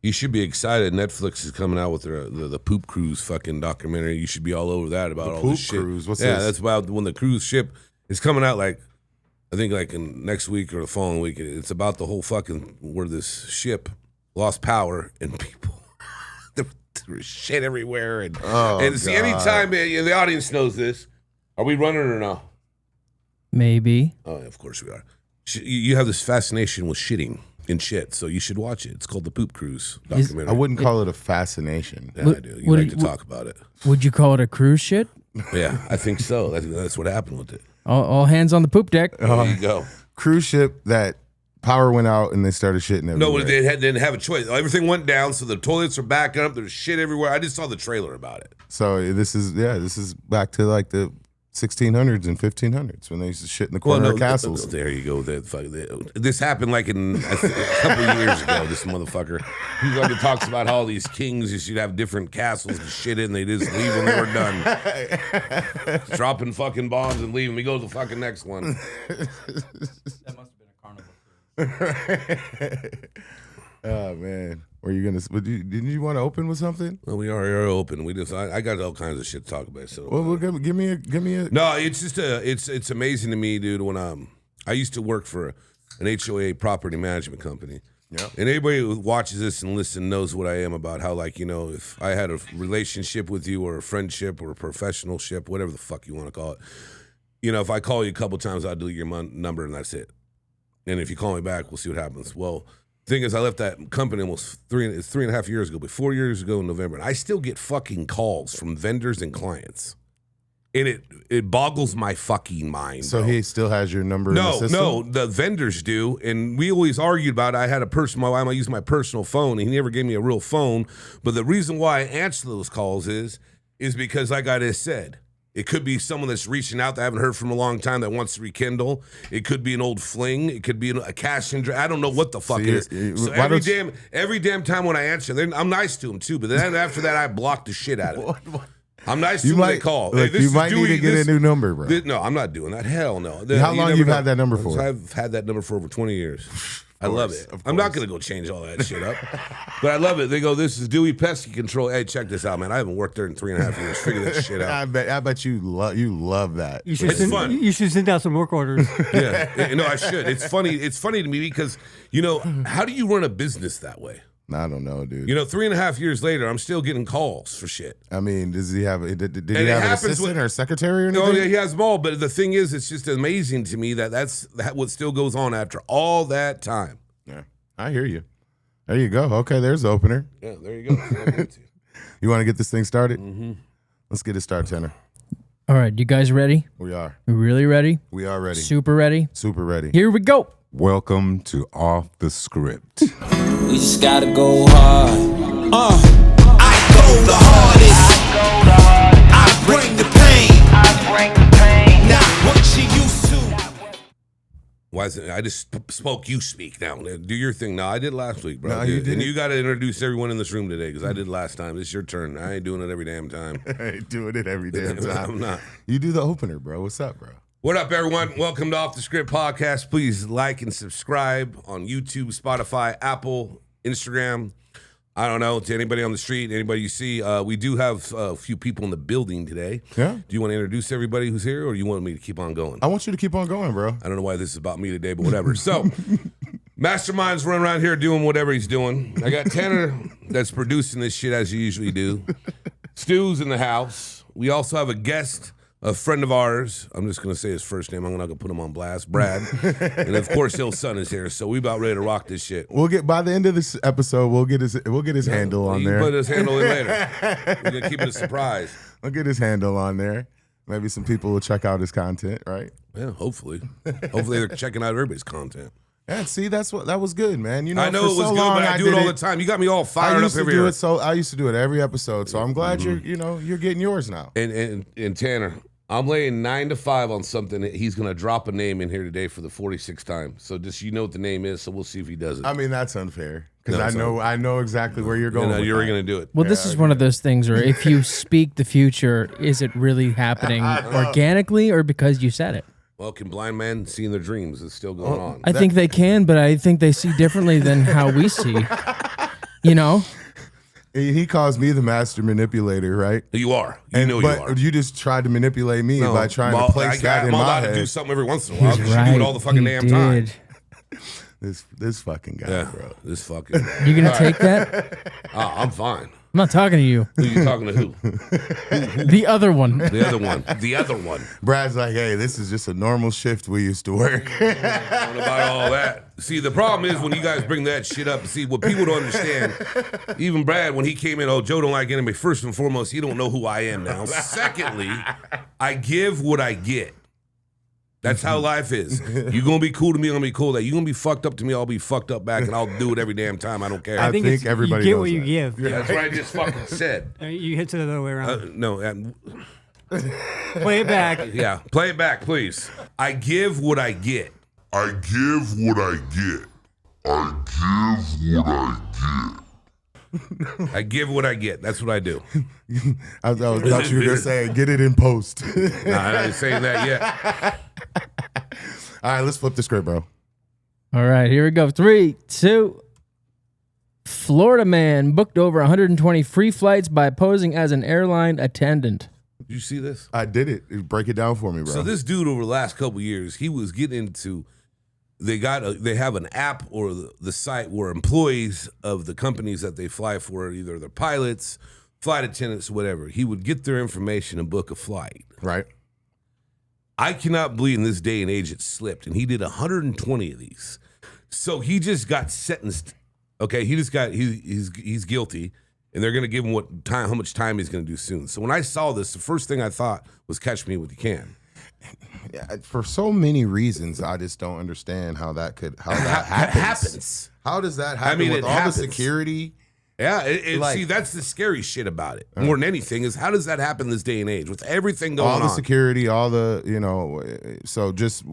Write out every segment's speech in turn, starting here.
You should be excited. Netflix is coming out with the Poop Cruise fucking documentary. You should be all over that about all this shit. Poop Cruise? What's this? That's about when the cruise ship is coming out, like, I think like in next week or the following week. It's about the whole fucking, where this ship lost power and people, there was shit everywhere. And see, anytime, the audience knows this. Are we running or no? Maybe. Oh, of course we are. You have this fascination with shitting and shit, so you should watch it. It's called the Poop Cruise documentary. I wouldn't call it a fascination. Yeah, I do. You like to talk about it. Would you call it a cruise shit? Yeah, I think so. That's what happened with it. All hands on the poop deck. There you go. Cruise ship that power went out and they started shitting everywhere. No, they didn't have a choice. Everything went down, so the toilets are backing up. There's shit everywhere. I just saw the trailer about it. So this is back to like the 1600s and 1500s when they used to shit in the corner of castles. There you go. This happened like a couple of years ago. This motherfucker. He like talks about how all these kings, you should have different castles to shit in. They just leave when they were done. Dropping fucking bombs and leaving. We go to the fucking next one. That must have been a carnival cruise. Oh man, were you gonna? Didn't you want to open with something? Well, we are open. I got all kinds of shit to talk about. So, well, give me a. No, it's just it's amazing to me, dude. When I used to work for an HOA property management company. Yeah. And anybody who watches this and listens knows what I am about how, like, if I had a relationship with you or a friendship or a professional ship, whatever the fuck you want to call it, if I call you a couple times, I'll delete your number and that's it. And if you call me back, we'll see what happens. Well, the thing is, I left that company almost 3.5 years ago, but 4 years ago in November, and I still get fucking calls from vendors and clients. And it boggles my fucking mind. So he still has your number? No, in the system? no, the vendors do, and we always argued about it. I had I use my personal phone, and he never gave me a real phone. But the reason why I answer those calls is because, like I just said, it could be someone that's reaching out that I haven't heard from a long time that wants to rekindle. It could be an old fling. It could be a cash in. I don't know what the fuck it is. So every damn time when I answer, I'm nice to them too. But then after that, I block the shit out of it. I'm nice to them when they call. Look, you might need to get a new number, bro. No, I'm not doing that. Hell no. How long you had that number for? I've had that number for over 20 years. I love it. I'm not going to go change all that shit up. But I love it. They go, this is Dewey Pesky Control. Hey, check this out, man. I haven't worked there in 3.5 years. Figure that shit out. I bet you love that. It's fun. You should send out some work orders. Yeah. No, I should. It's funny to me because, how do you run a business that way? I don't know, dude. 3.5 years later, I'm still getting calls for shit. I mean, does he have? Did he have an assistant or a secretary or anything? No, yeah, he has them all. But the thing is, it's just amazing to me that's what still goes on after all that time. Yeah, I hear you. There you go. Okay, there's the opener. Yeah, there you go. You want to get this thing started? Mm-hmm. Let's get it started, Tanner. All right, you guys ready? We are. Really ready? We are ready. Super ready? Super ready. Here we go. Welcome to Off the Script. We just gotta go hard. I go the hardest. I bring the pain. Not what you used to. Why is it? I just spoke. You speak now. Do your thing. No, I did last week, bro. No, you didn't. And you got to introduce everyone in this room today because I did last time. It's your turn. I ain't doing it every damn time. I ain't doing it every damn time. I'm not. You do the opener, bro. What's up, bro? What up, everyone? Welcome to Off the Script Podcast. Please like and subscribe on YouTube, Spotify, Apple, Instagram. I don't know, to anybody on the street, anybody you see. We do have a few people in the building today. Yeah. Do you want to introduce everybody who's here, or do you want me to keep on going? I want you to keep on going, bro. I don't know why this is about me today, but whatever. So, Mastermind's running around here doing whatever he's doing. I got Tanner that's producing this shit as you usually do. Stu's in the house. We also have a guest, a friend of ours. I'm just going to say his first name. I'm not going to put him on blast. Brad. And of course, his son is here. So we about ready to rock this shit. We'll get by the end of this episode. We'll get his handle on there. Put his handle in later. We're going to keep it a surprise. I'll get his handle on there. Maybe some people will check out his content, right? Yeah, hopefully. Hopefully they're checking out everybody's content. Yeah, see, that was good, man. I know it was good, but I do it all the time. You got me all fired up every year. I used to do it every episode, so I'm glad you're getting yours now. And Tanner, I'm laying 9 to 5 on something. He's going to drop a name in here today for the 46th time. So just what the name is, so we'll see if he does it. I mean, that's unfair because I know exactly where you're going. You're going to do it. Well, this is one of those things where if you speak the future, is it really happening organically or because you said it? Well, can blind men see in their dreams? It's still going on. I think they can, but I think they see differently than how we see. You know? And he calls me the master manipulator, right? You are. But you are. you just tried to manipulate me by trying to place that in I'm my allowed head. to do something every once in a while. You Right, do it all the fucking he damn time. did. This fucking guy, Yeah, bro. this fucking. You gonna take that? I'm fine. I'm not talking to you. Who you talking to? Who? The other one. The other one. The other one. Brad's like, hey, this is just a normal shift we used to work. What about all that? See, the problem is when you guys bring that shit up. See, what people don't understand, even Brad, when he came in, oh, Joe don't like anime. First and foremost, he don't know who I am now. Secondly, I give what I get. That's how life is. You gonna be cool to me, I'm gonna be cool. That you gonna be fucked up to me, I'll be fucked up back, and I'll do it every damn time. I don't care. I think it's, everybody you get knows what you that. give. That's what I just fucking said. You hit it the other way around. No, Play it back. yeah, play it back, please. I give what I get. I give what I get. I give what I get. I give what I get. That's what I do. I thought you were gonna say, get it in post. Nah, I ain't saying that yet. All right, let's flip the script, bro. All right, here we go. 3, 2. Florida man booked over 120 free flights by posing as an airline attendant. Did you see this? I did it. Break it down for me, bro. So this dude over the last couple of years, he was getting into. They have an app or the site where employees of the companies that they fly for, either they're pilots, flight attendants, whatever, he would get their information and book a flight. Right. I cannot believe in this day and age it slipped, and he did 120 of these. So he just got sentenced. Okay, he's guilty, and they're going to give him how much time he's going to do soon. So when I saw this, the first thing I thought was catch me if you can. Yeah, for so many reasons, I just don't understand how that happens. How does that happen with all the security? Yeah, see, that's the scary shit about it. More than anything is how does that happen this day and age with everything going on? All the security, all the, so just,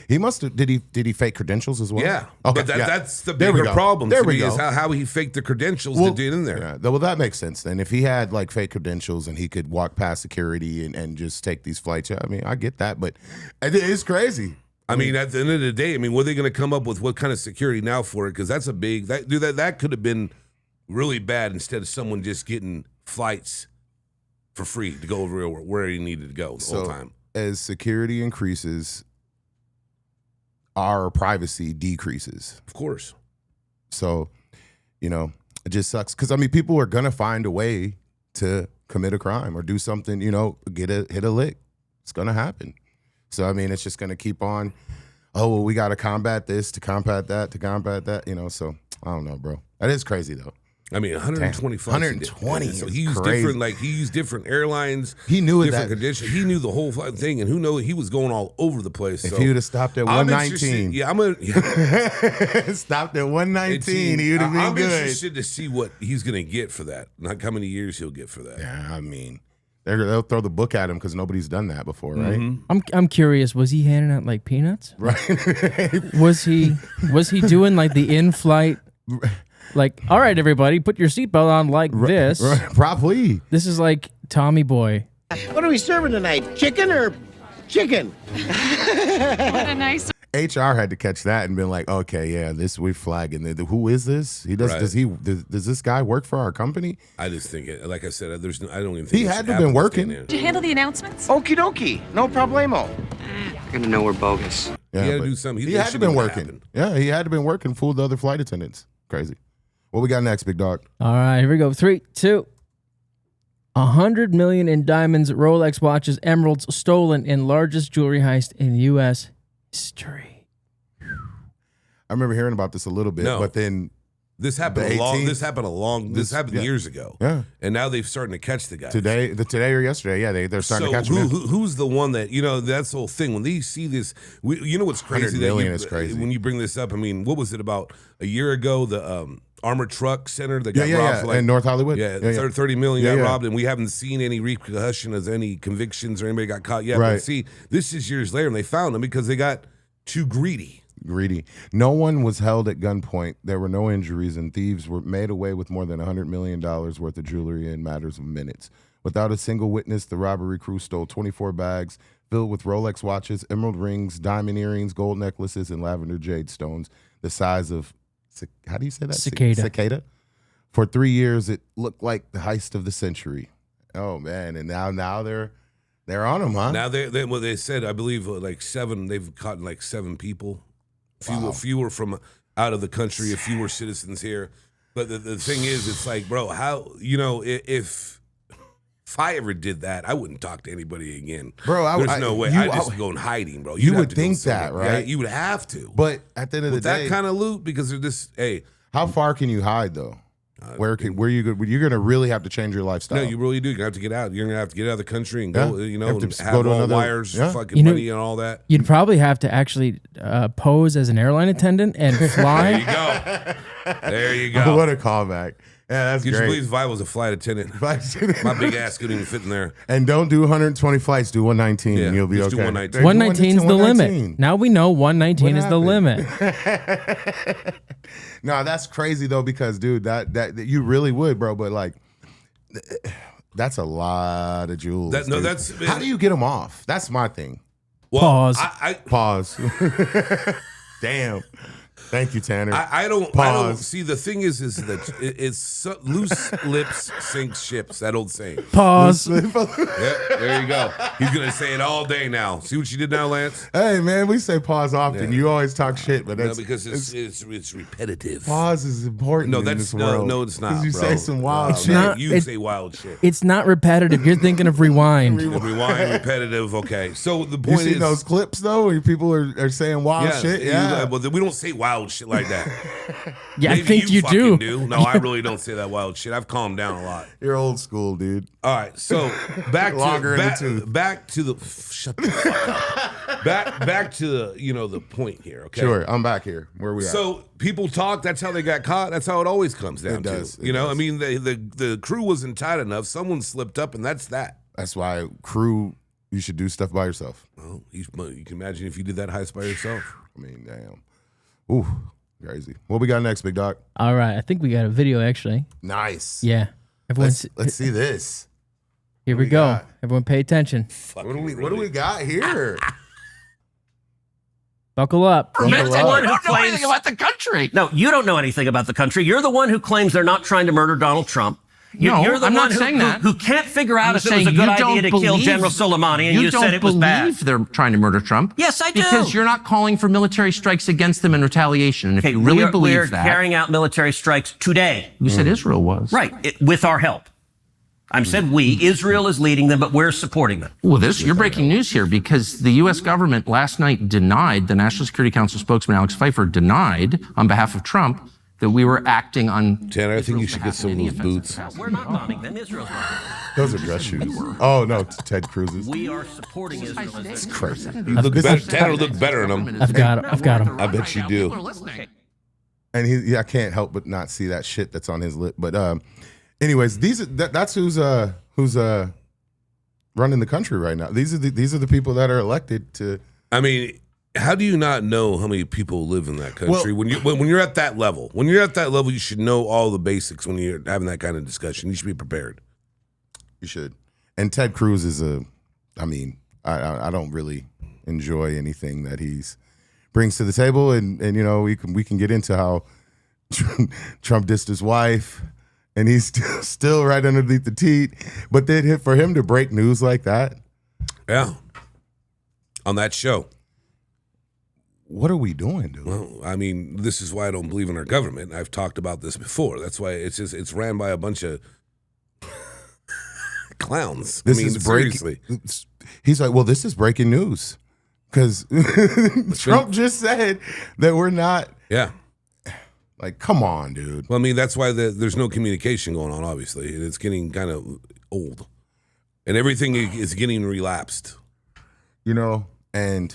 he must have, did he fake credentials as well? Yeah, okay, but that's the There we bigger go. problem There to we me go. is how he faked the credentials to get in there. Yeah, well, that makes sense then. If he had like fake credentials and he could walk past security and just take these flights, I mean, I get that, but it's crazy. I mean, at the end of the day, I mean, were they going to come up with what kind of security now for it? Because that's a big that could have been really bad instead of someone just getting flights for free to go over where he needed to go the whole time. As security increases, our privacy decreases. Of course. So, it just sucks because I mean, people are gonna find a way to commit a crime or do something. Hit a lick. It's gonna happen. So I mean, it's just gonna keep on. Oh well, we got to combat this to combat that to combat that. So I don't know, bro. That is crazy though. I mean, 120 flights. 120 So is he used crazy. he used different airlines. He knew it different that conditions. He knew the whole thing, and who knows he was going all over the place. if so he would have stopped at 119, stopped at 119, he would have been I'm good. interested to see what he's going to get for that. Like how many years he'll get for that. Yeah, I mean, they'll throw the book at him because nobody's done that before, right? Mm-hmm. I'm curious. Was he handing out like peanuts? Right. Was he doing like the in-flight? Like, all right, everybody, put your seatbelt on like this. Right. Probably. This is like Tommy Boy. What are we serving tonight? Chicken or chicken? What a nice. HR had to catch that and been like, okay, yeah, we're flagging. Who is this? Does this guy work for our company? I just think, like I said, I don't even think He had to have been working. Did you handle the announcements? Okie dokie. No problemo. They're gonna know we're bogus. Yeah, he had to but do something. He had to been working. Yeah, he had to been working. Fooled the other flight attendants. Crazy. What we got next, big dog? All right, here we go. 3, 2. 100 million in diamonds, Rolex watches, emeralds stolen in largest jewelry heist in U.S. history. I remember hearing about this a little bit, but then this happened the 18th This happened years ago. Yeah, and now they've starting to catch the guy today or yesterday. Yeah, they're starting to catch him. Who's the one that that's the whole thing when they see this? What's crazy? 100 million is crazy. When you bring this up, I mean, what was it about a year ago? The armored truck center that got robbed for in North Hollywood. Yeah, 30 million got robbed, and we haven't seen any repercussion of any convictions or anybody got caught yet. Right. But see, this is years later, and they found them because they got too greedy. No one was held at gunpoint. There were no injuries, and thieves were made away with more than $100 million worth of jewelry in matters of minutes. Without a single witness, the robbery crew stole 24 bags filled with Rolex watches, emerald rings, diamond earrings, gold necklaces, and lavender jade stones the size of, how do you say that? Cicada. Cicada. For 3 years, it looked like the heist of the century. Oh man! And now they're on them, huh? Now they said, I believe like 7. They've caught like 7 people. Fewer from out of the country. A few were citizens here. But the thing is, it's like, bro, how if I ever did that, I wouldn't talk to anybody again, bro. There's no way. I'd just go in hiding, bro. You would think that, right? Yeah, you would have to. But at the end of the day, that kind of loot, because they're just, hey, how far can you hide though? Where you're gonna really have to change your lifestyle? No, you really do. You're gonna have to get out. You're gonna have to get out of the country and go. You know, have to have go to all another wires, fucking money, and all that. You'd probably have to actually pose as an airline attendant and fly. There you go. There you go. What a callback. Yeah, that's Could great. you believe if I was a flight attendant? My big ass couldn't even fit in there. And don't do 120 flights. Do 119. Yeah, and you'll be just okay. do 119. 119 is the limit. Now we know 119 is the limit. No, that's crazy though, because dude, that you really would, bro. But like, that's a lot of jewels. How do you get them off? That's my thing. Well, Pause. Pause. Damn. Thank you, Tanner. I don't see. The thing is that it's loose lips sink ships. That old saying. Pause. Yeah, there you go. He's gonna say it all day now. See what you did now, Lance? Hey man, we say pause often. You always talk shit, but that's because it's repetitive. Pause is important. No, in this world. no, it's not. You bro. say some wild shit. Man, you say wild shit. It's not repetitive. You're thinking of rewind. Rewind, repetitive. Okay, so the You point see is those clips though, where people are saying wild shit. Yeah, but we don't say wild shit like that. Yeah, Maybe I think you fucking do. No, I really don't say that wild shit. I've calmed down a lot. You're old school, dude. All right, so back to the shut the fuck up. Back to the point here. Okay, Sure, I'm back here. Where we at? So people talk. That's how they got caught. That's how it always comes down to. I mean, the crew wasn't tight enough. Someone slipped up, and that's that. That's why crew. You should do stuff by yourself. Well, you can imagine if you did that heist by yourself. I mean, damn. Ooh, crazy. What we got next, big dog? All right, I think we got a video actually. Nice. Yeah. Let's see this. Here we go. Everyone pay attention. What do we got here? Buckle up. You're the one who claims anything about the country. No, you don't know anything about the country. You're the one who claims they're not trying to murder Donald Trump. You're the I'm one not saying that. who can't figure out if it was a good idea to kill General Soleimani, and you said it was bad. You don't believe they're trying to murder Trump. Yes, I do. Because you're not calling for military strikes against them in retaliation. And if you really believe that, we're carrying out military strikes today. You said Israel was. Right, with our help. I said we. Israel is leading them, but we're supporting them. Well, you're breaking news here, because the U.S. government last night denied, the National Security Council spokesman Alex Pfeiffer denied on behalf of Trump that we were acting on. Tanner, I think you should get some of those boots. We're not bombing them. Israel's bombing them. Those are dress shoes. Oh no, Ted Cruz's. We are supporting Israel. It's crazy. You look better. Tanner look better in them. I've got them. I bet you do. And I can't help but not see that shit that's on his lip. But anyways, that's who's running the country right now. These are the people that are elected to. I mean, how do you not know how many people live in that country? When you're at that level, you should know all the basics. When you're having that kind of discussion, you should be prepared. You should. And Ted Cruz is I don't really enjoy anything that he's brings to the table, and we can get into how Trump dissed his wife, and he's still right underneath the teat. But then for him to break news like that, yeah, on that show. What are we doing, dude? Well, I mean, this is why I don't believe in our government. I've talked about this before. That's why it's ran by a bunch of clowns. Seriously. He's like, well, this is breaking news because Trump just said that we're not. Yeah. Like, come on, dude. Well, I mean, that's why there's no communication going on, obviously. It's getting kind of old. And everything is getting relapsed. And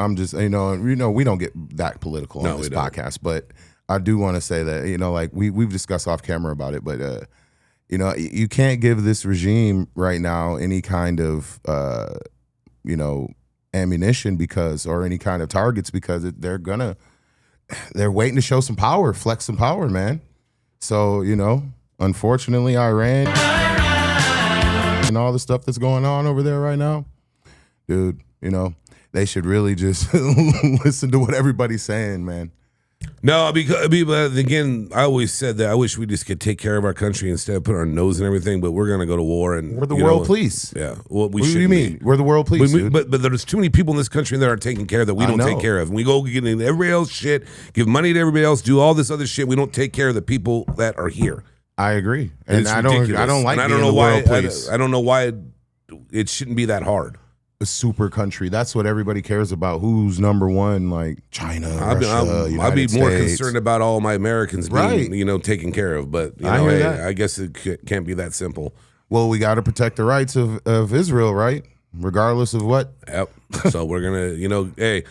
I'm just, we don't get that political on this podcast, but I do want to say that, we've discussed off camera about it, but, you can't give this regime right now any kind of, ammunition or any kind of targets because they're waiting to show some power, flex some power, man. So, unfortunately, Iran and all the stuff that's going on over there right now, dude, they should really just listen to what everybody's saying, man. No, because again, I always said that I wish we just could take care of our country instead of putting our nose in everything. But we're going to go to war, and we're the world police. Yeah, well, what do you mean? We're the world police. But there's too many people in this country that are taking care of that we don't take care of. And we go get into everybody else shit, give money to everybody else, do all this other shit. We don't take care of the people that are here. I agree, and I don't like. And I don't know why. I don't know why it shouldn't be that hard. A super country. That's what everybody cares about. Who's number one? Like China, Russia, I'd be more States. concerned about all my Americans being, taken care of. But I guess it can't be that simple. Well, we got to protect the rights of Israel, right? Regardless of what. Yep. So we're gonna, hey,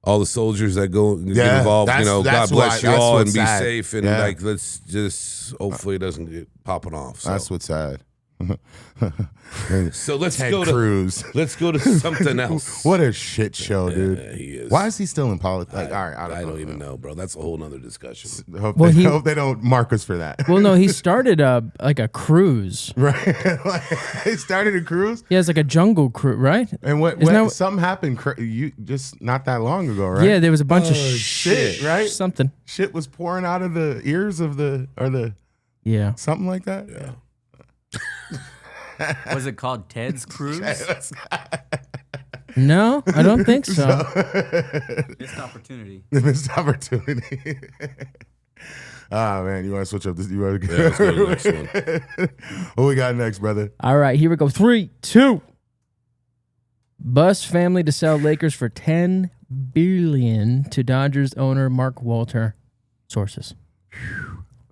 all the soldiers that get involved, God bless you all and be safe and let's just hopefully it doesn't get popping off. So. That's what's sad. So let's Ted go Cruz. Let's go to something else. What a shit show, dude. He is. Why is he still in politics? All right, I don't even know, bro. That's a whole nother discussion. Hope they don't mark us for that. Well, no, he started a cruise. Right. He started a cruise? Yeah, it's like a jungle cruise, right? And something happened just not that long ago, right? Yeah, there was a bunch of shit, right? Something. Shit was pouring out of the ears of the yeah. Something like that? Yeah. Was it called Ted's Cruise? No, I don't think so. Missed opportunity. Missed opportunity. Ah, man, you want to switch up this? You want to let's go to the next one. What we got next, brother? All right, here we go. 3, 2. Buss family to sell Lakers for $10 billion to Dodgers owner Mark Walter. Sources.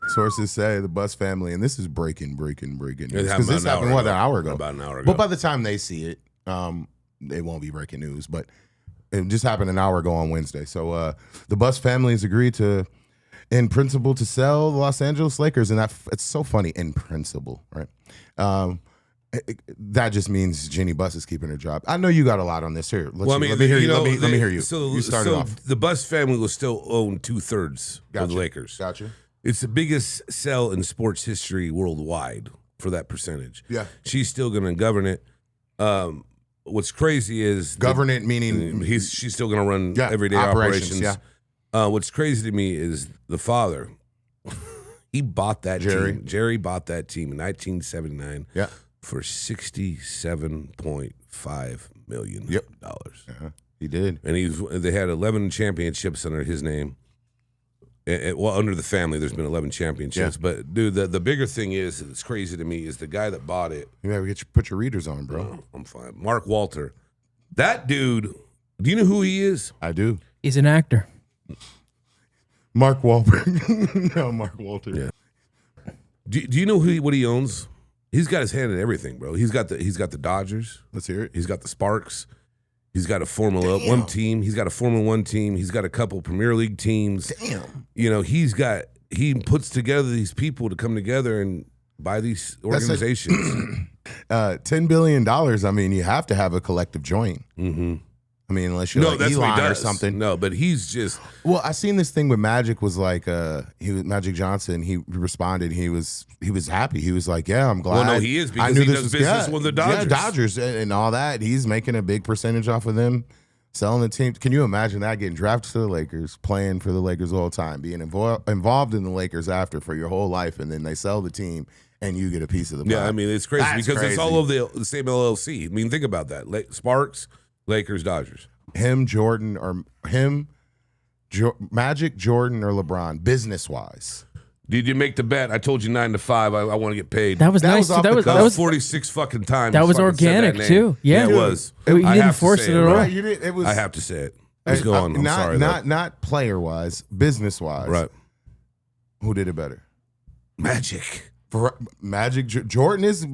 Sources say the Buss family, and this is breaking news. Because this happened, an hour ago? About an hour ago. But by the time they see it, it won't be breaking news. But it just happened an hour ago on Wednesday. So the Buss family has agreed to, in principle, to sell the Los Angeles Lakers. And it's so funny, in principle, right? That just means Jeanie Buss is keeping her job. I know you got a lot on this here. Let me hear you. Let me hear you. You started off. The Buss family will still own 2/3 of the Lakers. Gotcha. It's the biggest sell in sports history worldwide for that percentage. Yeah. She's still going to govern it. What's crazy is... Govern it meaning... She's still going to run everyday operations. Yeah. What's crazy to me is the father. He bought that team. Jerry bought that team in 1979 for $67.5 million. Yep. He did. And they had 11 championships under his name. Under the family, there's been 11 championships. Yeah. But, dude, the bigger thing is, it's crazy to me, is the guy that bought it. You gotta put your readers on, bro. I'm fine. Mark Walter. That dude, do you know who he is? I do. He's an actor. Mark Wahlberg. No, Mark Walter. Yeah. Do you know what he owns? He's got his hand in everything, bro. He's got the Dodgers. Let's hear it. He's got the Sparks. He's got a Formula 1 team. He's got a Formula 1 team. He's got a couple Premier League teams. Damn. He puts together these people to come together and buy these organizations. $10 billion. I mean, you have to have a collective joint. Mm-hmm. I mean, unless you're like Elon or something. No, but he's just... Well, I seen this thing with Magic was like, Magic Johnson, he responded, he was happy. He was like, yeah, I'm glad. Well, no, he is because he does business with the Dodgers. Yeah, Dodgers and all that. He's making a big percentage off of them, selling the team. Can you imagine that, getting drafted to the Lakers, playing for the Lakers all the time, being involved in the Lakers after for your whole life, and then they sell the team and you get a piece of the pie. Yeah, I mean, it's crazy because it's all over the same LLC. I mean, think about that. Sparks, Lakers, Dodgers. Magic, Jordan, or LeBron, business wise. Did you make the bet? I told you 9 to 5. I want to get paid. That was nice. That was 46 fucking times. That was organic too. Yeah, it was. You didn't force it at all. Right, you did. It was. I have to say it. Let's go on. I'm sorry. Not player wise, business wise. Right. Who did it better? Magic. Jordan is a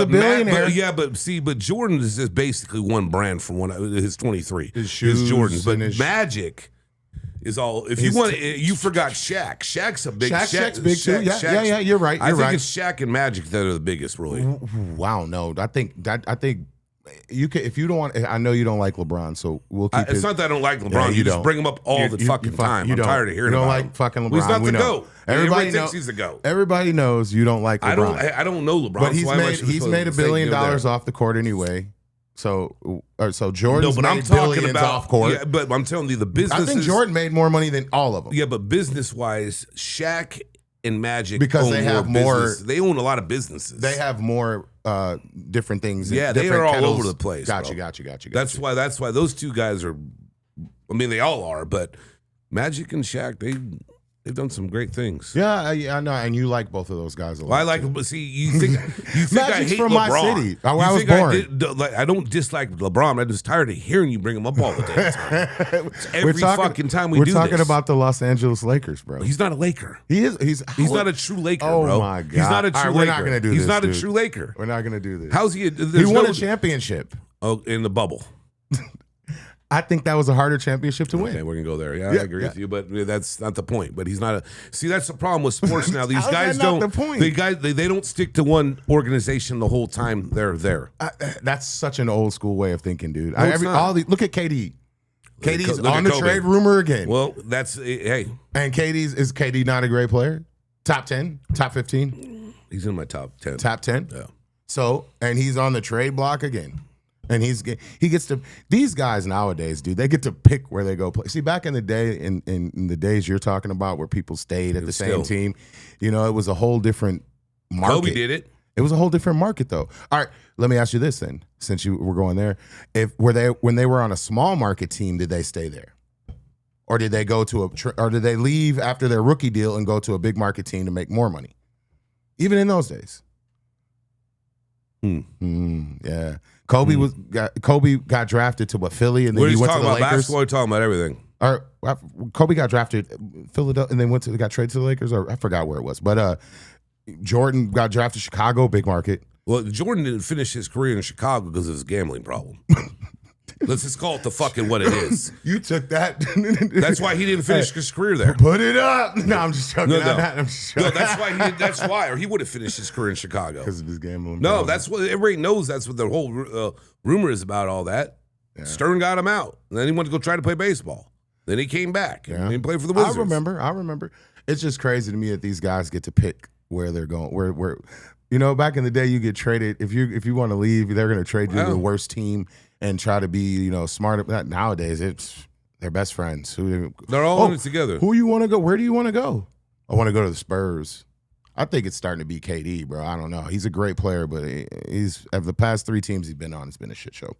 billionaire. But Jordan is just basically one brand from his 23. His shoes, Jordan. But Magic is all. If you want, you forgot Shaq. Shaq's a big. Shaq's big too. Yeah. You're right. I think it's Shaq and Magic that are the biggest, really. Wow, no, I think you can. If you don't want, I know you don't like LeBron, so we'll keep. It's not that I don't like LeBron. Yeah, you just bring him up all the fucking time. I'm tired of hearing about him. You don't like fucking LeBron. Well, he's not the GOAT. Everybody thinks he's the GOAT. Everybody knows you don't like LeBron. I don't know LeBron. But he's made $1 billion off the court anyway. So Jordan's No, but I'm made talking billions about off court. Yeah, but I'm telling you, the business. I think Jordan made more money than all of them. Yeah, but business wise, Shaq and Magic Because own they have more. business. They own a lot of businesses. They have more different things. Yeah, they different are all kettles. over the place. Got bro. you. That's why those two guys are. I mean, they all are, but Magic and Shaq, they've done some great things. Yeah, I know, and you like both of those guys a lot. Well, I like them, but see, you think I Magic's hate from LeBron. my city. I You was think born. I don't dislike LeBron. I'm just tired of hearing you bring him up all the damn time. Every fucking time we do this. We're talking about the Los Angeles Lakers, bro. He's not a Laker. He is. He's not a true Laker, oh bro. my God. He's not a true All right, Laker. We're not going to do this. He's not dude. a true Laker. We're not going to do this. How's he? He won a championship. Oh, in the bubble. I think that was a harder championship to win. Okay, we're gonna go there. Yeah, I agree with you, but that's not the point. But he's not a. See, that's the problem with sports now. These guys don't. The point? They don't stick to one organization the whole time they're there. That's such an old school way of thinking, dude. No, it's not. Look at KD. KD's Look on at the Kobe. trade rumor again. Well, that's hey. And is KD not a great player? Top 10, top 15. He's in my top 10. Top 10. Yeah. So, and he's on the trade block again. And he gets to, these guys nowadays, dude, they get to pick where they go play. See, back in the day, in the days you're talking about where people stayed at the same team, it was a whole different market. Kobe did it. It was a whole different market, though. All right, let me ask you this then, since you were going there. When they were on a small market team, did they stay there? Or did they go to or did they leave after their rookie deal and go to a big market team to make more money? Even in those days. Yeah. Kobe got drafted to Philly, and then he went to the Lakers. Basketball, we're talking about everything. Kobe got drafted Philadelphia, and then got traded to the Lakers, or I forgot where it was. But Jordan got drafted Chicago, big market. Well, Jordan didn't finish his career in Chicago because of his gambling problem. Let's just call it the fucking what it is. You took that. That's why he didn't finish his career there. Put it up. No, I'm just joking. No, that's why, or he would have finished his career in Chicago because of his gambling. No, that's what everybody knows. That's what the whole rumor is about. All that. Yeah. Stern got him out, and then he went to go try to play baseball. Then he came back and he played for the Wizards. I remember. It's just crazy to me that these guys get to pick where they're going. Where back in the day, you get traded if you want to leave, they're going to trade you to the worst team and try to be smart. Nowadays, they're best friends. They're all in it together. Who you want to go? Where do you want to go? I want to go to the Spurs. I think it's starting to be KD, bro. I don't know. He's a great player, but he's of the past 3 teams he's been on, it's been a shit show.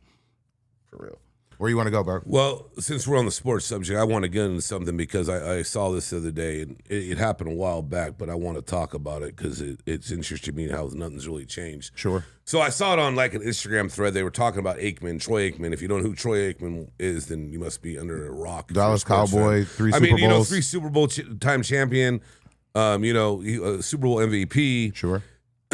For real. Where you want to go, bro? Well, since we're on the sports subject, I want to get into something because I saw this the other day, and it happened a while back, but I want to talk about it because it's interesting to me how nothing's really changed. Sure. So I saw it on like an Instagram thread. They were talking about Troy Aikman. If you don't know who Troy Aikman is, then you must be under a rock. Dallas Cowboy, 3 Super Bowls. 3 Super Bowl time champion, Super Bowl MVP. Sure.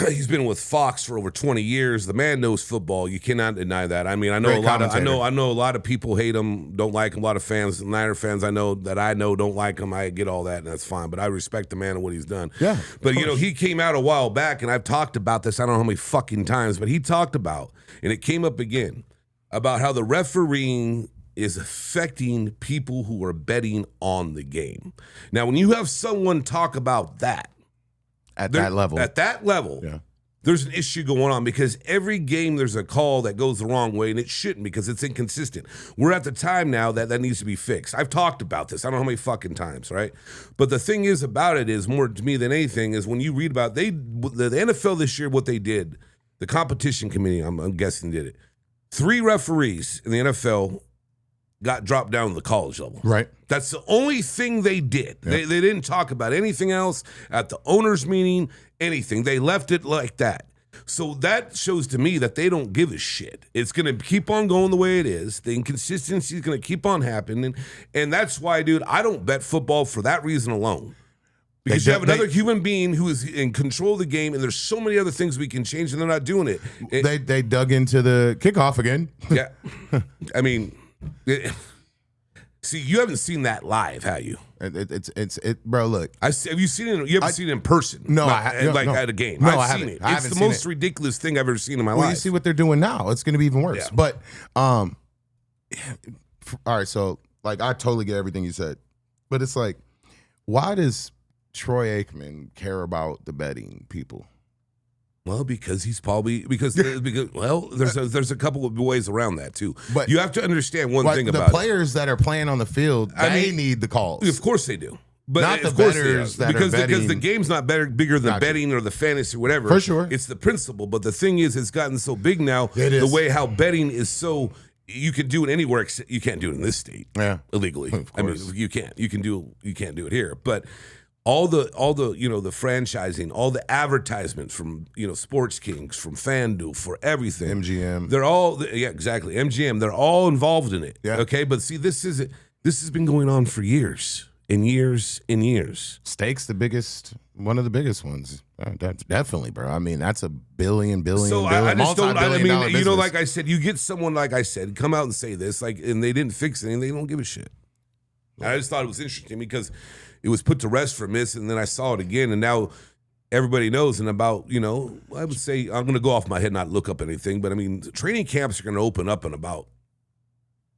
He's been with Fox for over 20 years. The man knows football. You cannot deny that. I mean, I know I know a lot of people hate him, don't like him. A lot of fans, Niner fans I know don't like him. I get all that, and that's fine. But I respect the man and what he's done. Yeah. But he came out a while back, and I've talked about this. I don't know how many fucking times, but he talked about, and it came up again, about how the refereeing is affecting people who are betting on the game. Now, when you have someone talk about that, At that level, yeah. There's an issue going on because every game there's a call that goes the wrong way, and it shouldn't because it's inconsistent. We're at the time now that needs to be fixed. I've talked about this. I don't know how many fucking times, right? But the thing is about it is more to me than anything is when you read about the NFL this year, what they did, the competition committee, I'm guessing did it. 3 referees in the NFL got dropped down to the college level. Right. That's the only thing they did. Yep. They didn't talk about anything else at the owners' meeting, anything. They left it like that. So that shows to me that they don't give a shit. It's going to keep on going the way it is. The inconsistency is going to keep on happening. And that's why, dude, I don't bet football for that reason alone. Because you have another human being who is in control of the game, and there's so many other things we can change, and they're not doing it. They dug into the kickoff again. Yeah. I mean... See, you haven't seen that live, have you? It's bro. Look, have you seen it? You haven't seen it in person? No, at a game. No, I've seen it. It's the most ridiculous thing I've ever seen in my life. You see what they're doing now? It's going to be even worse. Yeah. But, all right. So, like, I totally get everything you said, but it's like, why does Troy Aikman care about the betting people? Well, because he's probably because there's a couple of ways around that too. But you have to understand one thing the about players that are playing on the field, they need the calls. Of course they do. But not the of course bettors that because are betting. because the game's not bigger than betting or the fantasy or whatever. For sure. It's the principle. But the thing is, it's gotten so big now. It is. The way how betting is so you can do it anywhere. You can't do it in this state. Yeah. Illegally. Of course. I mean, you can't. You can't do it here. But all the the franchising, all the advertisements from Sports Kings, from FanDuel, for everything. MGM. They're all exactly. MGM. They're all involved in it. Yeah. Okay. But see, this has been going on for years. And years and years. Stakes, one of the biggest ones. That's definitely, bro. I mean, that's a billion. So I just don't. I mean, business. like I said, you get someone like I said, come out and say this, and they didn't fix anything. They don't give a shit. I just thought it was interesting because it was put to rest for Miss, and then I saw it again, and now everybody knows. And about I would say I'm going to go off my head, not look up anything, but I mean, the training camps are going to open up in about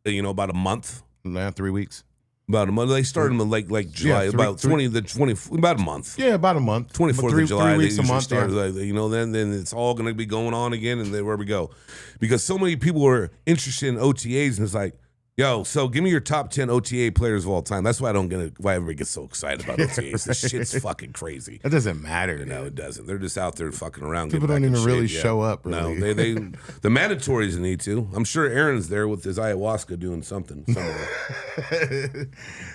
a month. 3 weeks. About a month. They started them like July, about a month. Yeah, about a month. 24th of July. 3 weeks they a month. Start, then it's all going to be going on again, and then where we go, because so many people are interested in OTAs, and it's like, yo, so give me your top 10 OTA players of all time. That's why why everybody gets so excited about OTAs. This shit's fucking crazy. It doesn't matter. No, it doesn't. They're just out there fucking around. People don't even really show up. Really. No, they the mandatories need to. I'm sure Aaron's there with his ayahuasca doing something somewhere.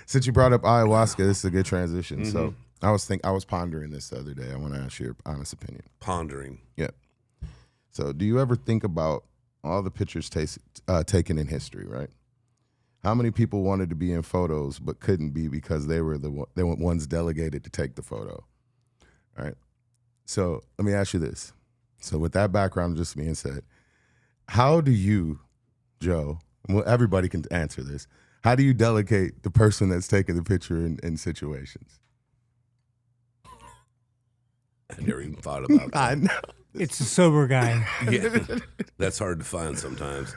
Since you brought up ayahuasca, this is a good transition. Mm-hmm. So I was pondering this the other day. I want to ask your honest opinion. Pondering. Yeah. So do you ever think about all the pictures taken in history, right? How many people wanted to be in photos but couldn't be because they were the ones delegated to take the photo? All right. So let me ask you this. So with that background just being said, how do you, Joe, well, everybody can answer this, how do you delegate the person that's taking the picture in situations? I never even thought about that. I know. It's a sober guy. Yeah, that's hard to find sometimes.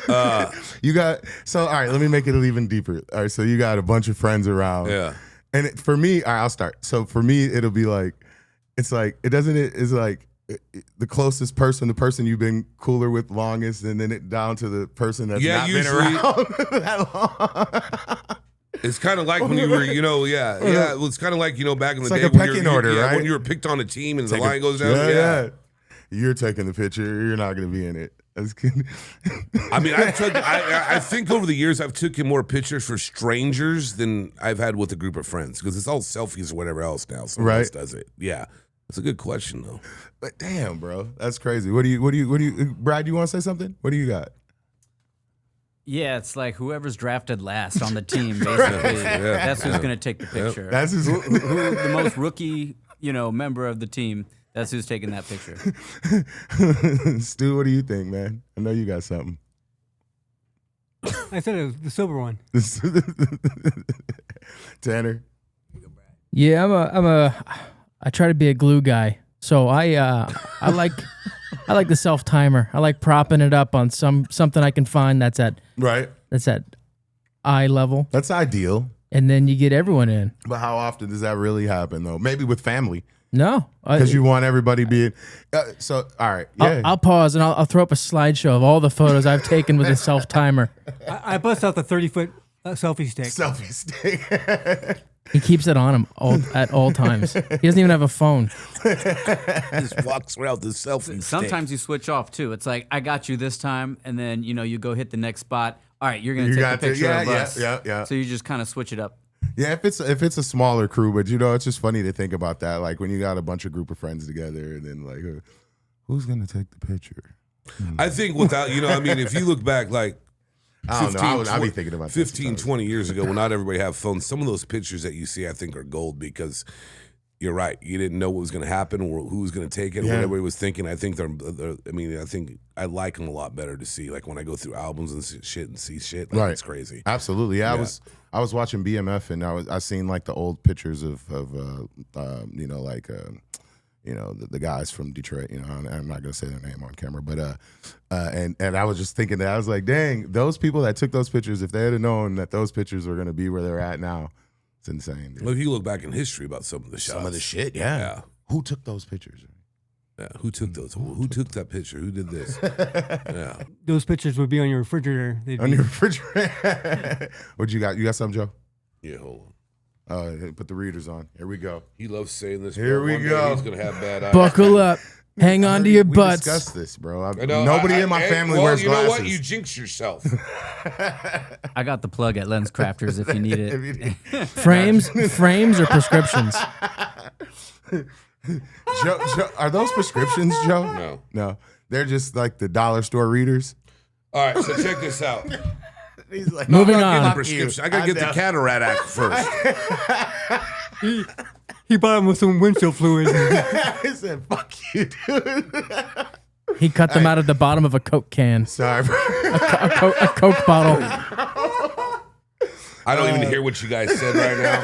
All right, let me make it even deeper. All right, so you got a bunch of friends around. Yeah. And for me, all right, I'll start. So for me, it'll be like, it's like the closest person, the person you've been cooler with longest, and then it down to the person that's not been around that long. It's kind of like when you were, Well, it's kind of like back in the day like a pecking order, right? When you were picked on a team and the line goes down. Yeah. You're taking the picture. You're not going to be in it. I mean, I think over the years I've taken more pictures for strangers than I've had with a group of friends because it's all selfies or whatever else now. Someone else does it. Yeah, that's a good question though. But damn, bro, that's crazy. What do you, Brad? You want to say something? What do you got? Yeah, it's like whoever's drafted last on the team, basically. That's who's going to take the picture. Yep. That's who the most rookie, member of the team. That's who's taking that picture. Stu, what do you think, man? I know you got something. I said it was the silver one. Tanner. Yeah, I try to be a glue guy. So I like the self timer. I like propping it up on something I can find that's at eye level. That's ideal. And then you get everyone in. But how often does that really happen though? Maybe with family. No, because you want everybody being. So all right, yeah. I'll pause and I'll throw up a slideshow of all the photos I've taken with a self timer. I bust out the 30-foot selfie stick. Selfie stick. He keeps it on him at all times. He doesn't even have a phone. He just walks around the selfie. Sometimes you switch off too. It's like, I got you this time, and then you go hit the next spot. All right, you're gonna take a picture of us. Yeah. So you just kind of switch it up. Yeah, if it's a smaller crew, but it's just funny to think about that. Like when you got a bunch of group of friends together, and then like, who's gonna take the picture? I think without, if you look back, like. I don't know. I'll be thinking about 15, 20 years ago when not everybody had phones. Some of those pictures that you see, I think, are gold because you're right. You didn't know what was going to happen or who was going to take it or what everybody was thinking. I think I think I like them a lot better to see. Like when I go through albums and shit and see shit, like, it's crazy. Absolutely. Yeah, I was watching BMF and I seen like the old pictures of the guys from Detroit, I'm not gonna say their name on camera, but and I was just thinking that I was like, dang, those people that took those pictures, if they had known that those pictures were gonna be where they're at now, it's insane. Dude. Well, if you look back in history about some of the shots, shit, yeah. Who took those pictures? Yeah, who took those? Who took that picture? Who did this? Yeah. Those pictures would be on your refrigerator. On your refrigerator. What you got? You got something, Joe? Yeah, hold on. Put the readers on. Here we go. He loves saying this. Here we go. He's gonna have bad eyes. Buckle up. Hang on to your we butts. We discussed this, bro. Nobody in my family wears glasses. You know what? You jinx yourself. I got the plug at Lens Crafters if you need it. Frames or prescriptions? Joe, are those prescriptions, Joe? No. They're just like the dollar store readers. All right, so check this out. He's like, moving on. Prescription. I gotta get the Cataract Act first. He bought him with some windshield fluid. He said, "Fuck you, dude." He cut them out of the bottom of a Coke can. Sorry, bro. a Coke bottle. I don't even hear what you guys said right now.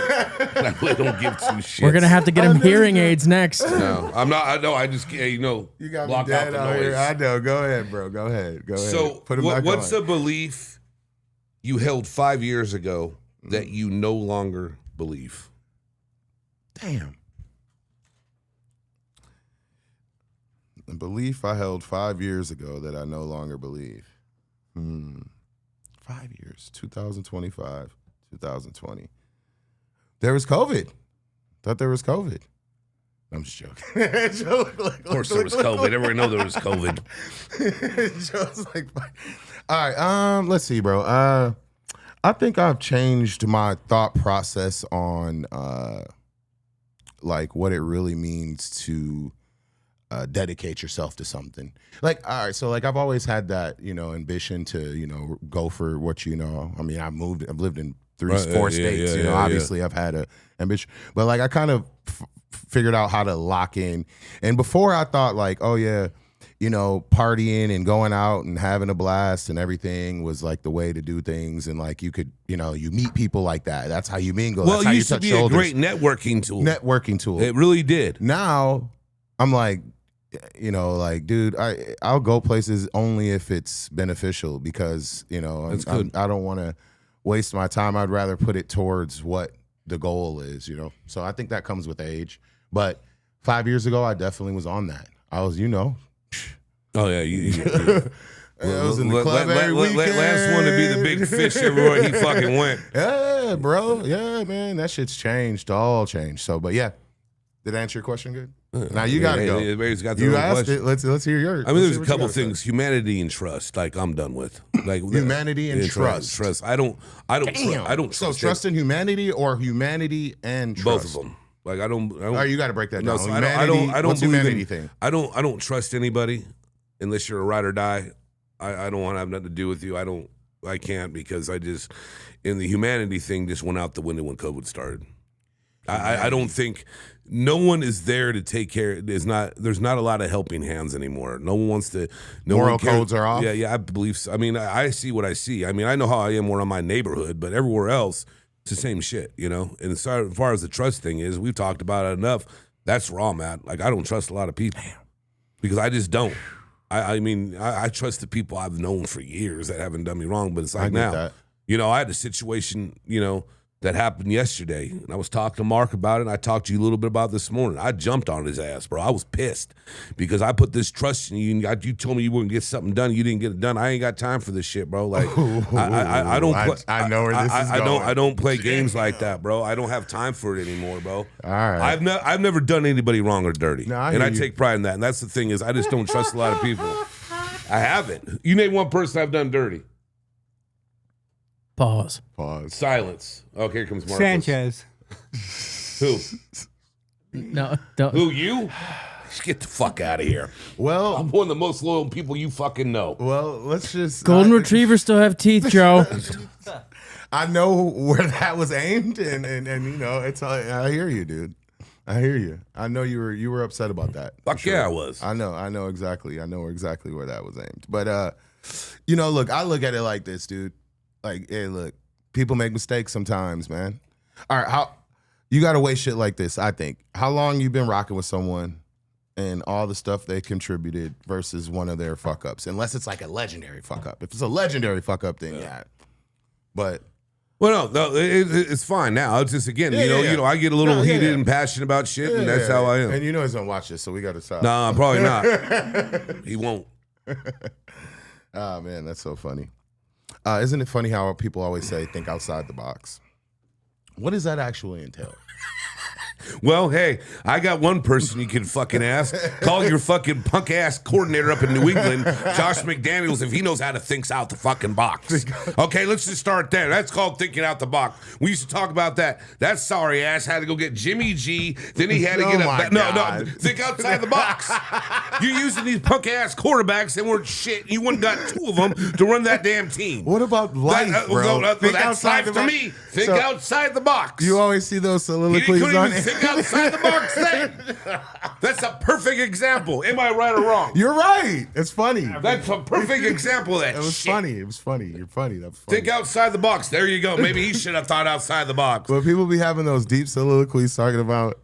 I really don't give two shits. We're gonna have to get him hearing aids next. No, I'm not. I know. I just you got block me dead out the out noise. here. I know. Go ahead, bro. Go ahead. So, put him back what's on. a belief you held 5 years ago that you no longer believe? Damn. A belief I held 5 years ago that I no longer believe. 5 years. 2025, 2020. There was COVID. Thought there was COVID. I'm just joking. Of course there was COVID. Everyone know there was COVID. Joe's like, all right. Let's see, bro. I think I've changed my thought process on like what it really means to dedicate yourself to something. Like, all right, so like I've always had that, ambition to, go for what I mean, I've lived in four states, obviously I've had a ambition, but like I kind of figured out how to lock in. And before I thought like, oh yeah, partying and going out and having a blast and everything was like the way to do things. And like you could, you meet people like that. That's how you mingle. Well, That's how it you used to touch be shoulders. a great networking tool. It really did. Now I'm like, like, dude, I'll go places only if it's beneficial because, I don't want to waste my time. I'd rather put it towards what the goal is, So I think that comes with age. But 5 years ago, I definitely was on that. I was, Oh yeah, I was in the club every weekend. Last one to be the big fish everywhere he fucking went. Yeah, bro. Yeah, man, that shit's changed. All changed. So, but yeah, did I answer your question good? Now you gotta go. Everybody's got their You own asked question. it. Let's hear yours. I mean, there's a couple things. Humanity and trust. Like I'm done with. Like humanity and trust. Trust. I don't. Trust. So trust in humanity or humanity and trust. Both of them. Like I don't. All right, you got to break that down. So I don't. What's humanity thing? I don't trust anybody unless you're a ride or die. I don't want to have nothing to do with you. I can't because I just in the humanity thing just went out the window when COVID started. I don't think no one is there to take care. There's not a lot of helping hands anymore. No one wants to. Moral codes are off. Yeah, I believe so. I mean, I see what I see. I mean, I know how I am around my neighborhood, but everywhere else, it's the same shit, And as far as the trust thing is, we've talked about it enough. That's where I'm at. Like, I don't trust a lot of people because I just don't. I mean, I trust the people I've known for years that haven't done me wrong, but it's like now, I had a situation, that happened yesterday, and I was talking to Mark about it, and I talked to you a little bit about this morning. I jumped on his ass, bro. I was pissed because I put this trust in you, and you told me you wouldn't get something done. You didn't get it done. I ain't got time for this shit, bro. Like, I don't play. I know where this is going. I don't play games like that, bro. I don't have time for it anymore, bro. All right. I've never done anybody wrong or dirty, No, I take pride in that. And that's the thing is, I just don't trust a lot of people. I haven't. You name one person I've done dirty. Pause. Silence. Okay, here comes Marcus. Sanchez. Who? No, don't. Who, you? Get the fuck out of here. Well, I'm one of the most loyal people you fucking know. Well, let's just. Golden retrievers still have teeth, Joe. I know where that was aimed, and it's. I hear you, dude. I hear you. I know you were upset about that. Fuck yeah, I was. I know exactly. I know exactly where that was aimed. But look, I look at it like this, dude. Like, hey, look, people make mistakes sometimes, man. All right, you got to weigh shit like this, I think. How long you been rocking with someone and all the stuff they contributed versus one of their fuck-ups, unless it's like a legendary fuck-up. If it's a legendary fuck-up, then yeah. But Well, no, it's fine now. It's just again, you know, I get a little heated and passionate about shit, and that's how I am. And you know he's gonna watch this, so we got to stop. No, probably not. He won't. Oh man, that's so funny. Isn't it funny how people always say think outside the box? What does that actually entail? Well, hey, I got one person you can fucking ask. Call your fucking punk ass coordinator up in New England, Josh McDaniels, if he knows how to think out the fucking box. Okay, let's just start there. That's called thinking out the box. We used to talk about that. That sorry ass had to go get Jimmy G. Then he had to get no, think outside the box. You're using these punk ass quarterbacks that weren't shit. You wouldn't got two of them to run that damn team. What about life, bro? That's life to me. Think outside the box. You always see those soliloquies on it. Think outside the box then. That's a perfect example. Am I right or wrong? You're right. It's funny. That's a perfect example of that. It was shit. funny. It was funny. You're funny. That's funny. Think outside the box. There you go. Maybe he should have thought outside the box. But people be having those deep soliloquies talking about,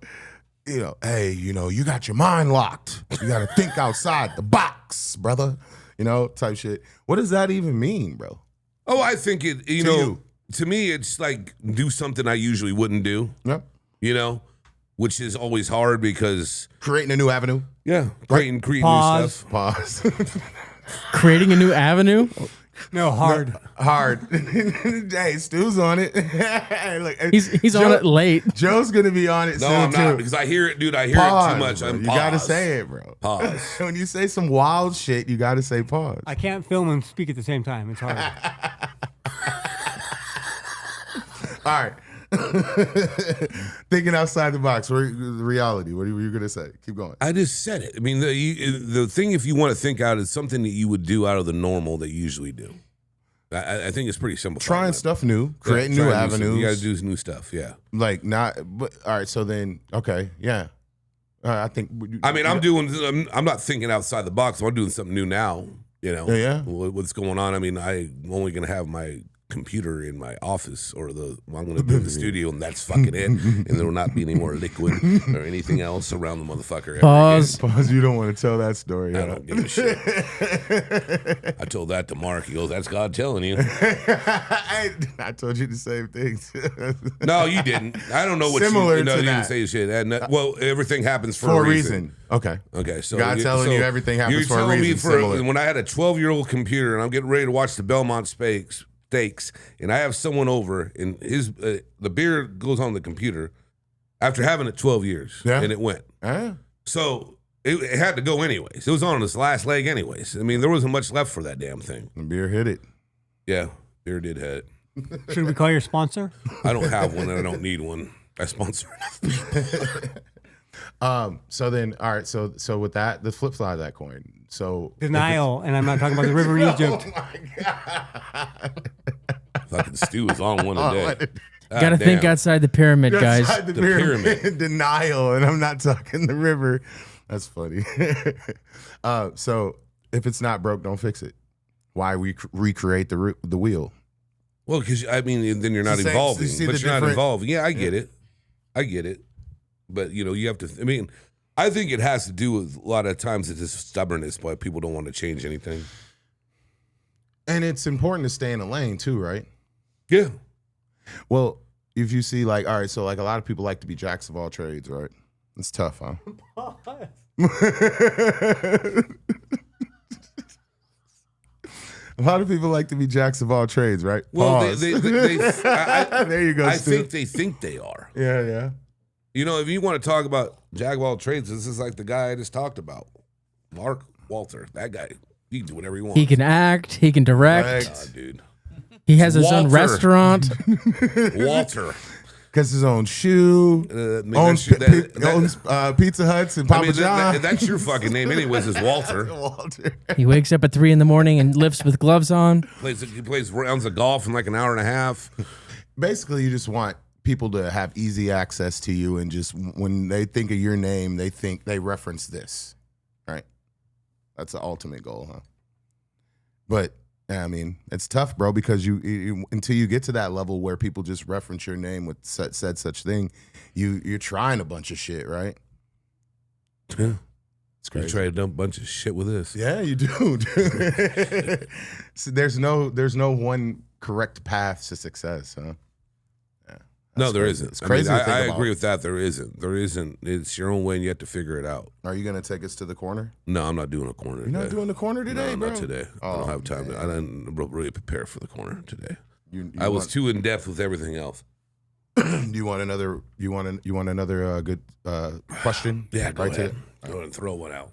you know, hey, you know, you got your mind locked. You got to think outside the box, brother. You know, type shit. What does that even mean, bro? Oh, I think it, to me, it's like do something I usually wouldn't do. Yep. You know, which is always hard because creating a new avenue. Yeah, creating new stuff. Pause. Creating a new avenue. No, hard. Hard. Hey, Stu's on it. Look, he's on it late. Joe's gonna be on it soon, I'm not, too. because I hear it, dude. I hear it too much. You gotta say it, bro. Pause. When you say some wild shit, you gotta say pause. I can't film and speak at the same time. It's hard. All right. Thinking outside the box. The reality. What were you gonna say? Keep going. I just said it. I mean, the thing, if you want to think out, is something that you would do out of the normal that you usually do. I think it's pretty simple. Trying stuff new, creating new avenues. You got to do new stuff. Yeah. Like not. But all right. So then, okay, yeah. I think. I'm not thinking outside the box. I'm doing something new now. You know. Yeah. What's going on? I mean, I'm only gonna have my computer in my office, or I'm going to be in the studio, and that's fucking it. And there will not be any more liquid or anything else around the motherfucker. Pause. You don't want to tell that story. I don't give a shit. I told that to Mark. He goes, "That's God telling you." I told you the same thing. No, you didn't. I don't know what Similar you to didn't that. say shit. Well, everything happens for a reason. Okay. So God telling you everything happens for a reason. When I had a 12-year-old computer and I'm getting ready to watch the Belmont Stakes, and I have someone over, and the beer goes on the computer after having it 12 years, and it went. So it had to go anyways. It was on its last leg anyways. I mean, there wasn't much left for that damn thing. The beer hit it. Yeah, beer did hit it. Should we call your sponsor? I don't have one, and I don't need one. I sponsor enough. So then, all right. So with that, the flip side of that coin. So denial, and I'm not talking about the river in Egypt. Oh my God. Fucking Stu is on one today. Got to think outside the pyramid, guys. Outside the pyramid. Denial, and I'm not talking the river. That's funny. So if it's not broke, don't fix it. Why recreate the wheel? Well, because I mean, then you're not evolving. But you're not evolving. Yeah, I get it. But you have to. I mean, I think it has to do with a lot of times it's just stubbornness, why people don't want to change anything. And it's important to stay in a lane too, right? Yeah. Well, if you see, like, all right, so like a lot of people like to be jacks of all trades, right? It's tough, huh? A lot of people like to be jacks of all trades, right? Well, there you go. I think they think they are. Yeah. If you want to talk about jack of all trades, this is like the guy I just talked about, Mark Walter. That guy, he can do whatever he wants. He can act. He can direct. Dude. He has his own restaurant. Walter. Gets his own shoe. Owns Pizza Huts and Papa John. That's your fucking name anyways, is Walter. Walter. He wakes up at 3 a.m. and lifts with gloves on. He plays rounds of golf in like an hour and a half. Basically, you just want people to have easy access to you, and just when they think of your name, they reference this, right? That's the ultimate goal, huh? But I mean, it's tough, bro, because you until you get to that level where people just reference your name with said such thing, you're trying a bunch of shit, right? Yeah, it's crazy. You try to dump a bunch of shit with this. Yeah, you do. So there's no one correct path to success, huh? No, there isn't. It's crazy. I agree with that. There isn't. It's your own way, and you have to figure it out. Are you gonna take us to the corner? No, I'm not doing a corner. You're not doing the corner today, no, bro? not today. I don't have time. I didn't really prepare for the corner today. I was want- too in depth with everything else. Do you want another? You want another good question? Yeah, go ahead. to it? Go ahead and throw one out.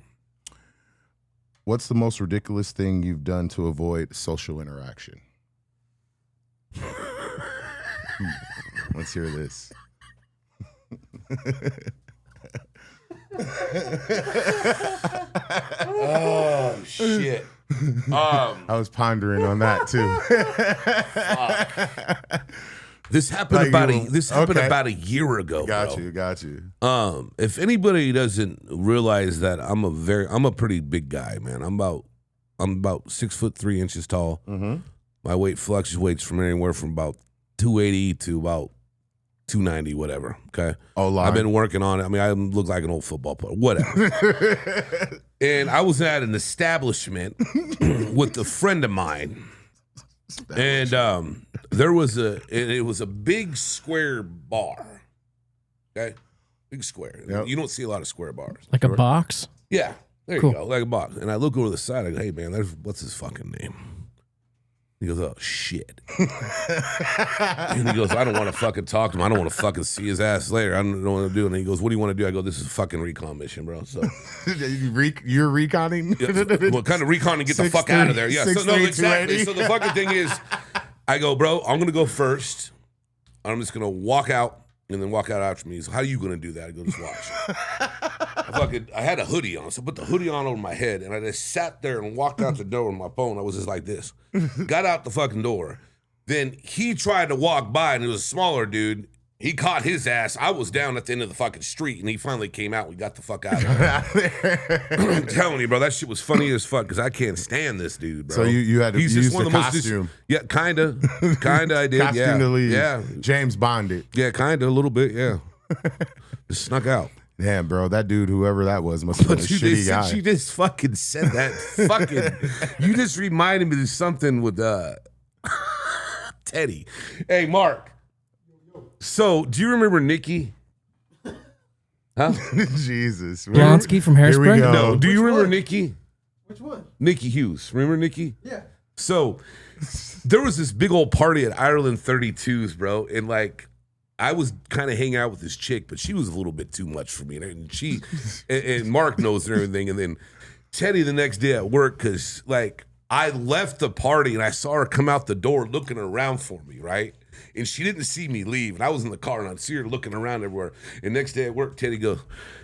What's the most ridiculous thing you've done to avoid social interaction? Let's hear this. Oh shit! I was pondering on that too. This happened about a year ago. Got you. If anybody doesn't realize that I'm a pretty big guy, man. I'm about 6'3" tall. Mm-hmm. My weight fluctuates from anywhere from about 280 to about 290, whatever. Okay. I've been working on it. I mean, I look like an old football player, whatever. And I was at an establishment with a friend of mine, and it was a big square bar. Okay, big square. Yep. You don't see a lot of square bars. Like a box? Yeah, there Cool. you go, like a box. And I look over the side. I go, "Hey, man, what's his fucking name?" He goes, "Oh shit." And he goes, "I don't want to fucking talk to him. I don't want to fucking see his ass later. I don't know what to do." And he goes, "What do you want to do?" I go, "This is a fucking recon mission, bro." So you're reconning? Yeah, what kind of recon to get the fuck out of there? Yeah. So no, exactly. So the fucking thing is, I go, "Bro, I'm gonna go first. I'm just gonna walk out and then walk out after me." He's, "How are you gonna do that?" I go, "Just watch." I had a hoodie on, so I put the hoodie on over my head, and I just sat there and walked out the door with my phone. I was just like this. Got out the fucking door. Then he tried to walk by, and it was a smaller dude. He caught his ass. I was down at the end of the fucking street, and he finally came out. We got the fuck out of there. I'm telling you, bro, that shit was funny as fuck because I can't stand this dude, bro. So you had to He's use just one the of the most costume. yeah, kinda I did. Costume Yeah, to leave. yeah, James Bonded. yeah, kinda a little bit. Yeah, just snuck out. Damn, bro, that dude, whoever that was, must have been a shitty guy. She just fucking said that. You just reminded me of something with Teddy. Hey, Mark. So, do you remember Nikki? Huh? Jesus. Blonsky from Here we Hairspray? go. No. Do you remember Nikki? Which one? Nikki Hughes. Remember Nikki? Yeah. So, there was this big old party at Ireland 32s, bro. And like, I was kind of hanging out with this chick, but she was a little bit too much for me. And she, and Mark knows and everything. And then Teddy the next day at work, because like I left the party and I saw her come out the door looking around for me, right? And she didn't see me leave. And I was in the car and I'd see her looking around everywhere. And next day at work, Teddy goes,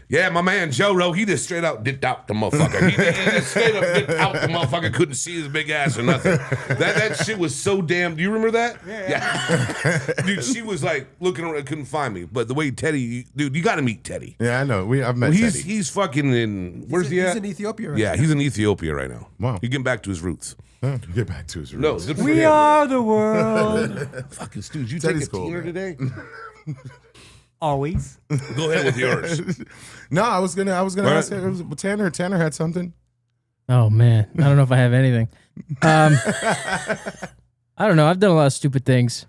"Yeah, my man Joe, he just straight out dipped out the motherfucker. He just straight up dipped out the motherfucker. Couldn't see his big ass or nothing." That shit was so damn. Do you remember that? Yeah. Dude, she was like looking around, couldn't find me. But the way Teddy, dude, you got to meet Teddy. Yeah, I know. I've met Teddy. He's fucking in. Where's he at? He's in Ethiopia right Yeah, now. he's in Ethiopia right now. Wow. He's getting back to his roots. Get back to his No, roots. good for We him. are the world. Fucking Stu, did you Teddy's take a cool, teeter man. today? Always. Go ahead with yours. No, I was gonna Right. ask her, Tanner had something. Oh, man. I don't know if I have anything. I don't know. I've done a lot of stupid things.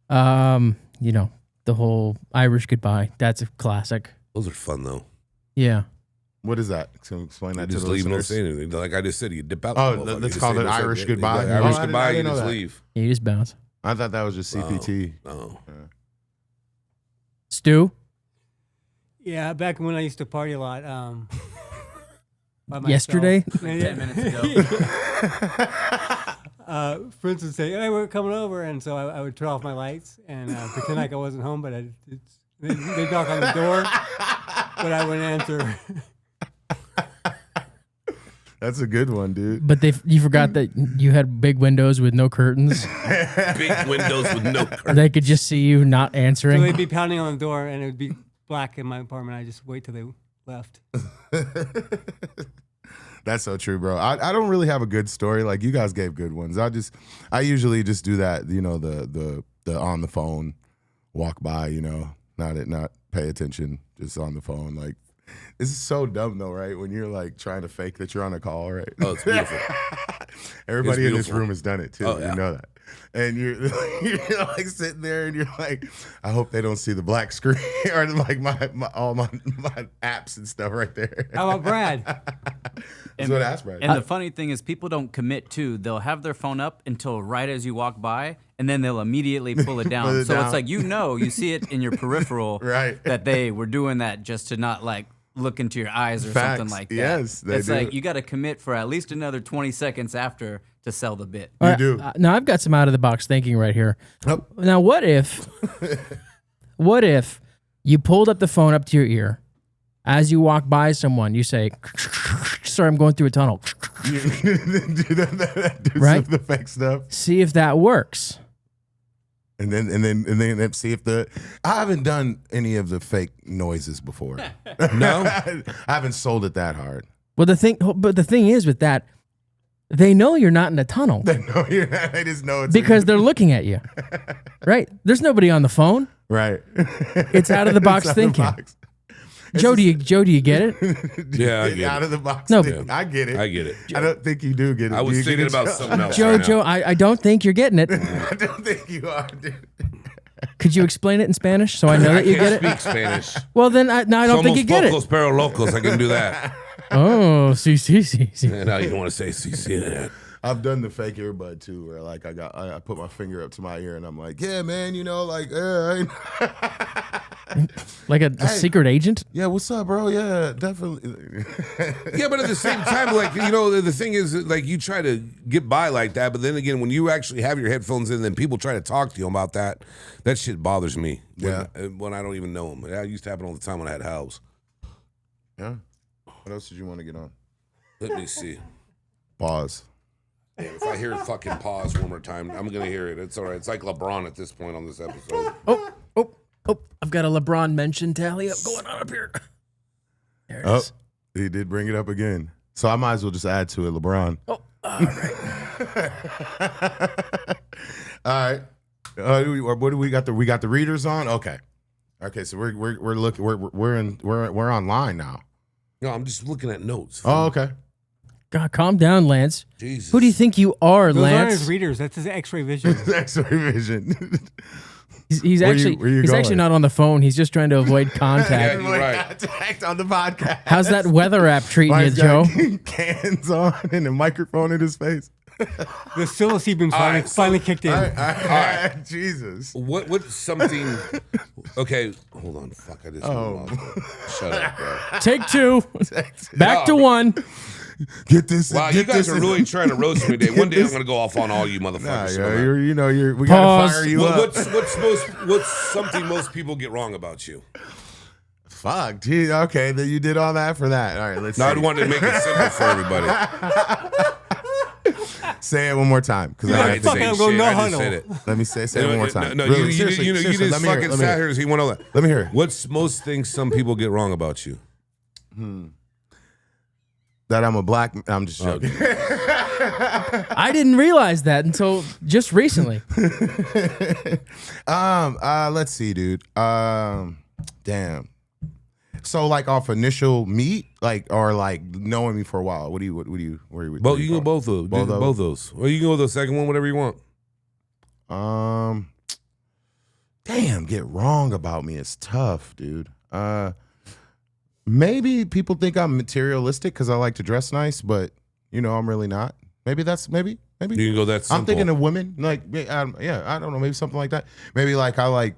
You know, the whole Irish goodbye. That's a classic. Those are fun though. Yeah. What is that? So explain that to Just the leave, don't listeners. say anything. Like I just said, you dip out. Oh, the motherfucker. let's You call say it no, Irish yeah, goodbye. yeah, Oh, Irish I goodbye. You didn't know just that. leave. You just bounce. I thought that was just CPT. Oh. Stu? Yeah, back when I used to party a lot. By myself. Yesterday? 10 minutes ago. Friends would say, "Hey, we're coming over," and so I would turn off my lights and pretend like I wasn't home. But they'd knock on the door, but I wouldn't answer. That's a good one, dude. But you forgot that you had big windows with no curtains. Big windows with no curtains. They could just see you not So answering. they'd be pounding on the door, and it would be black in my apartment. I just wait till they left. That's so true, bro. I don't really have a good story. Like you guys gave good ones. I usually just do that. You know, the on the phone, walk by. You know, not pay attention, just on the phone. Like this is so dumb though, right? When you're like trying to fake that you're on a call, right? Oh, it's beautiful. Everybody It's in this beautiful. room has done it too. Oh, yeah. You know that. and you're like sitting there, and you're like, I hope they don't see the black screen or like all my apps and stuff right there. How about Brad? That's what I asked Brad. And the funny thing is, people don't commit to. They'll have their phone up until right as you walk by, and then they'll immediately pull it down. Pull it so down. it's like you see it in your peripheral, Right. that they were doing that just to not like look into your eyes or Facts. something like that. Yes, they it's do. like you got to commit for at least another 20 seconds after to sell the bit. You do. Now I've got some out of the box thinking right here. Oh. Now what if you pulled up the phone up to your ear as you walk by someone, you say, "Sorry, I'm going through a tunnel." Do Right? the fake stuff. See if that works. And then see if I haven't done any of the fake noises before. No? I haven't sold it that hard. Well, the thing is with that, they know you're not in a tunnel They know you're not, they just know it's because they're looking at you. Right? There's nobody on the phone. right. It's out of the box It's out of the thinking. box. Joe, do you get it? Yeah, I Get get out it. of the box. No, thing. I get it. I get it. I don't think you do get it. I Do was you get thinking it, about Joe? something else. Joe, right now. Joe, I don't think you're getting it. I don't think you are, dude. Could you explain it in Spanish so I know I that you can't get it? speak Spanish. Well, then I don't think you get it. Somos pocos pero locos. I can do that. Oh, sí. No, you don't want to say CC. I've done the fake earbud too, where like I put my finger up to my ear and I'm like, yeah, man, like, Like a secret agent? yeah, what's up, bro? Yeah, definitely. Yeah, but at the same time, like, the thing is, like, you try to get by like that, but then again, when you actually have your headphones in, and then people try to talk to you about that shit bothers me. When I don't even know them. That used to happen all the time when I had house. Yeah. What else did you want to get on? Let me see. Pause. Damn, if I hear fucking pause one more time, I'm gonna hear it. It's all right. It's like LeBron at this point on this episode. Oh, I've got a LeBron mention tally up going on up here. There it is. He did bring it up again. So I might as well just add to it, LeBron. Oh, all right. All right. What do we got? We got the readers on. Okay. So we're looking. We're online now. No, I'm just looking at notes. Oh, okay. God, calm down, Lance. Jesus. Who do you think you are, Those aren't Lance? his readers. That's his X-ray vision. X-ray vision. He's Where actually you he's going? actually not on the phone. He's just trying to avoid contact. Yeah, you're right. Contact on the podcast. How's that weather app treating you, Mine's Joe? got cans on and a microphone in his face. The psilocybin right, finally kicked in. All right. Jesus. What something? Okay, hold on. Fuck, I just. Shut up, bro. Take two. Back to one. Get this. Wow, get you guys this are really trying to roast me today. One day I'm gonna go off on all you Nah, motherfuckers. we Pause. gotta fire you Well, up. what's something most people get wrong about you? Fuck, gee, okay, then you did all that for that. All right, let's No, I see. wanted to make it simple for everybody. Say it one more time, because I I didn't had say to I'm shit. going no I just huddle. said it. Let me say it one more time. No, Really, you seriously, just let me hear fucking it, sat here. He went all that. Let me hear it. What's most things some people get wrong about you? That I'm a black. I'm just joking. I didn't realize that until just recently. Let's see, dude. Damn. So like off initial meet, or knowing me for a while. Where you? Both. You can go both of those. Both those. Or you can go with the second one, whatever you want. Damn, get wrong about me. It's tough, dude. Maybe people think I'm materialistic because I like to dress nice, but I'm really not. Maybe. You can go that simple. I'm thinking of women, I don't know, maybe something like that. Maybe I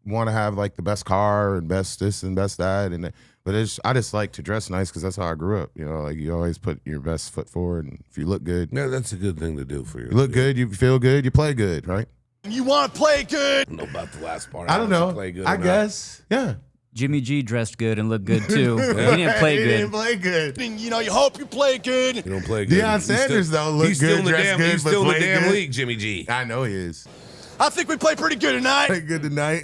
want to have the best car and best this and best that, but I just like to dress nice because that's how I grew up. You always put your best foot forward, and if you look good, Yeah, that's a good thing to do for you. you look good, you feel good, you play good, right? You want to play good? I don't know about the last part. I don't know. Play good I or not. guess, yeah. Jimmy G dressed good and looked good too. He didn't play He good. didn't play good. You hope you play good. You don't play good. Deion Sanders though look he's good, still in the dressed damn. good, He's but still in the play damn good. league, Jimmy G. I know he is. I think we play pretty good tonight. Good tonight.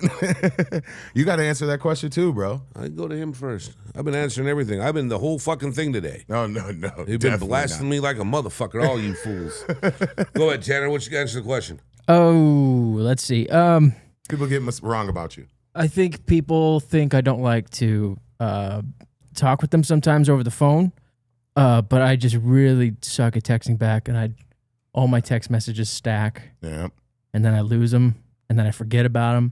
You got to answer that question too, bro. I go to him first. I've been answering everything. I've been the whole fucking thing today. No. You've been blasting me like a motherfucker, all you fools. Go ahead, Tanner. What you answer the question? Oh, let's see. People get wrong about you. I think people think I don't like to talk with them sometimes over the phone, but I just really suck at texting back, and all my text messages stack. Yeah. and then I lose them, and then I forget about them,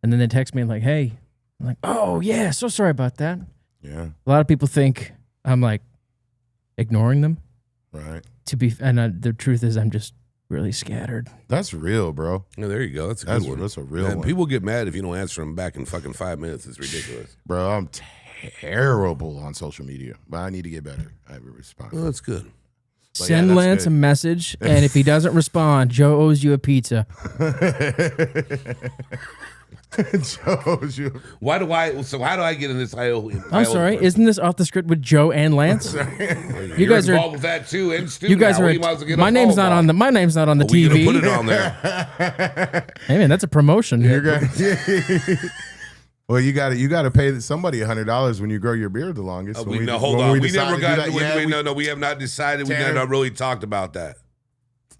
and then they text me like, "Hey," I'm like, "Oh yeah, so sorry about that." Yeah. A lot of people think I'm like ignoring them. Right. The truth is, I'm just really scattered. That's real, bro. Oh, there you go. That's a good one. That's a real Man, one. people get mad if you don't answer them back in fucking 5 minutes. It's ridiculous. Bro, I'm terrible on social media, but I need to get better. I have a response. Well, that's good. But Send yeah, that's Lance good. a message, and if he doesn't respond, Joe owes you a pizza. Why do I? So how do I get in this? I'm sorry, isn't this off the script with Joe and Lance? You guys are involved with that too, and Stu. You guys now. are. You might as well get My a name's phone not call. on the. My name's not on the We TV. gonna put it on there. Hey man, that's a promotion. Well, you got to pay somebody $100 when you grow your beard the longest. Hold on. We never got. No, we have not decided. We have not really talked about that.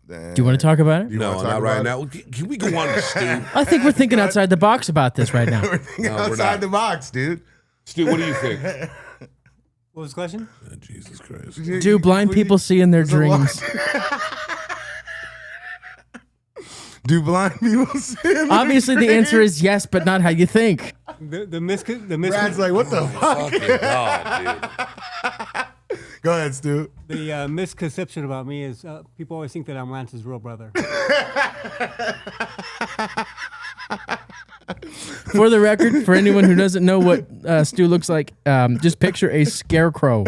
Do you want to talk about it? No, not right now. Can we go on to Stu? I think we're thinking outside the box about this right now. We're thinking outside the box, dude. Stu, what do you think? What was the question? Oh, Jesus Christ. Do blind people see in their dreams? Do blind people see? Obviously, the answer is yes, but not how you think. Brad's like, what the fuck? God, dude. Go ahead, Stu. The misconception about me is people always think that I'm Lance's real brother. For the record, for anyone who doesn't know what Stu looks like, just picture a scarecrow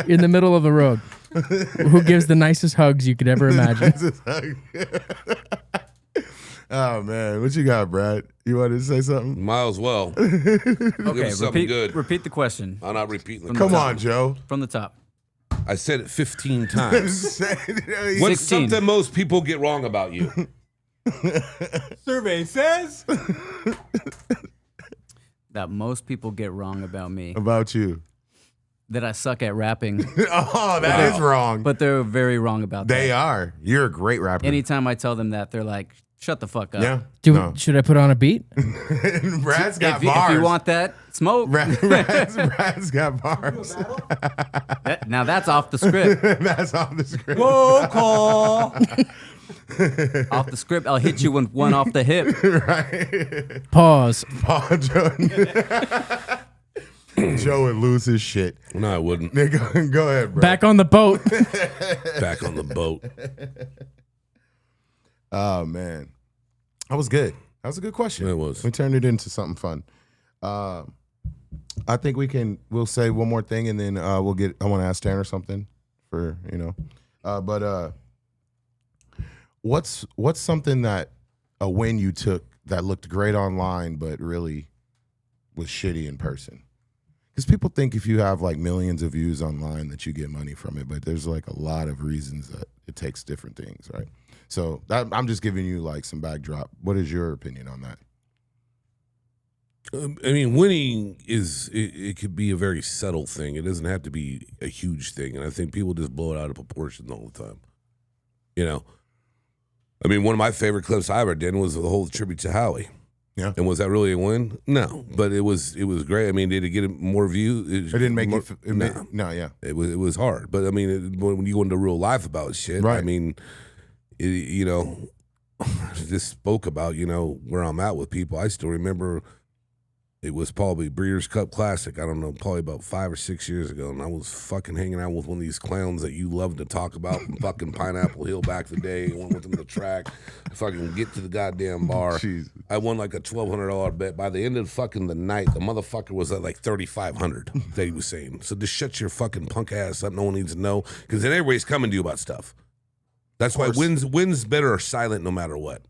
in the middle of the road who gives the nicest hugs you could ever imagine. Oh, man. What you got, Brad? You wanted to say something? Might as well. Okay, something good. Repeat the question. I'm not repeating. Come on, Joe. From the top. I said it 15 times. What's 16. something most people get wrong about you? Survey says That most people get wrong about me. About you. That I suck at rapping. Oh, that is wrong. But they're very wrong about that. They are. You're a great rapper. Anytime I tell them that, they're like, shut the fuck up. Yeah. Should I put on a beat? Brad's got If bars. you want that, smoke. Brad's got bars. Now that's off the script. That's off the script. roll call. Off the script, I'll hit you with one off the hip. Right. Pause. Joe would lose his shit. No, I wouldn't. Go ahead, bro. Back on the boat. Back on the boat. Oh, man. That was good. That was a good question. It was. We turned it into something fun. I think we'll say one more thing and then I want to ask Tanner something for, but what's something that a win you took that looked great online, but really was shitty in person? Because people think if you have like millions of views online that you get money from it, but there's like a lot of reasons that it takes different things, right? So I'm just giving you like some backdrop. What is your opinion on that? I mean, winning it could be a very subtle thing. It doesn't have to be a huge thing. And I think people just blow it out of proportion all the time. I mean, one of my favorite clips I ever did was the whole tribute to Howie. Yeah. And was that really a win? No, but it was great. I mean, did it get more views? It didn't make more, no, yeah. It was hard. But I mean, when you go into real life about shit, right. I mean, just spoke about, where I'm at with people. I still remember it was probably Breeders' Cup Classic. I don't know, probably about 5 or 6 years ago. And I was fucking hanging out with one of these clowns that you love to talk about from fucking Pineapple Hill back in the day. Went with them to the track. Fucking get to the goddamn bar. Jesus. I won like a $1,200 bet. By the end of fucking the night, the motherfucker was at like $3,500 that he was saying. So just shut your fucking punk ass up. No one needs to know. Because then everybody's coming to you about stuff. That's why wins better are silent no matter what.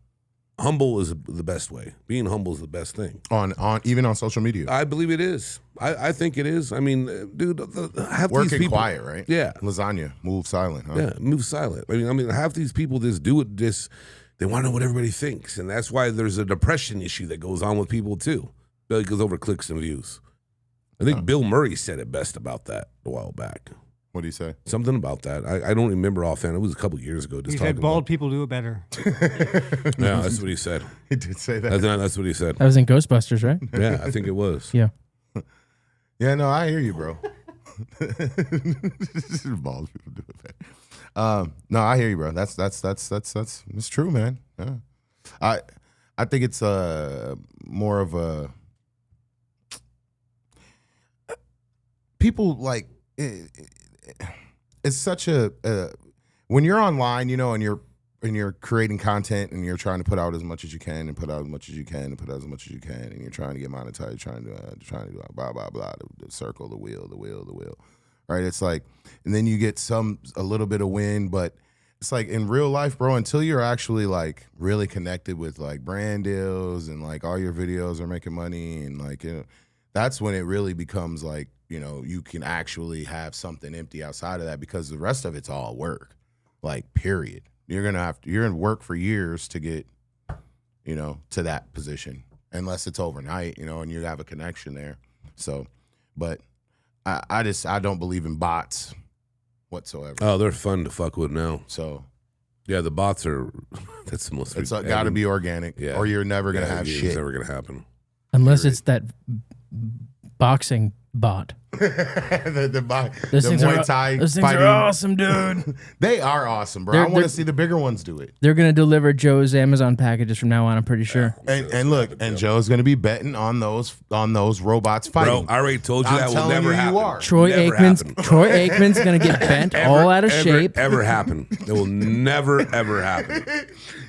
Humble is the best way. Being humble is the best thing. On even on social media. I believe it is. I think it is. I mean, dude, half Working these people, quiet, right? Yeah. Lasagna, move silent, huh? Yeah, move silent. I mean, half these people just do it. They want to know what everybody thinks, and that's why there's a depression issue that goes on with people too. It goes over clicks and views. I think Bill Murray said it best about that a while back. What do you say? Something about that. I don't remember offhand. It was a couple years ago. He said bald people do it better. Yeah, that's what he said. He did say that. That's what he said. That was in Ghostbusters, right? Yeah, I think it was. Yeah. Yeah, no, I hear you, bro. Bald people do it better. No, I hear you, bro. That's true, man. Yeah. I think it's more of a people like it's such a when you're online, you know, and you're creating content and you're trying to put out as much as you can and put out as much as you can and put out as much as you can and you're trying to get monetized, trying to do blah blah blah, the circle, the wheel, right? It's like, and then you get a little bit of win, but it's like in real life, bro, until you're actually like really connected with like brand deals and like all your videos are making money and like, you know, that's when it really becomes like, you know, you can actually have something empty outside of that, because the rest of it's all work, like period. You're gonna work for years to get, you know, to that position, unless it's overnight, you know, and you have a connection there. So, but I don't believe in bots whatsoever. Oh, they're fun to fuck with now. So, yeah, the bots are. That's the most. It's got to be organic, or you're never gonna have shit. It's never gonna happen. Unless it's that boxing bot. the Muay Thai. Those things are awesome, dude. They are awesome, bro. I want to see the bigger ones do it. They're gonna deliver Joe's Amazon packages from now on. I'm pretty sure. And look, and Joe's gonna be betting on those robots fighting. Bro, I already told you that will never happen. Troy Aikman's gonna get bent all out of shape. Ever happen? It will never ever happen.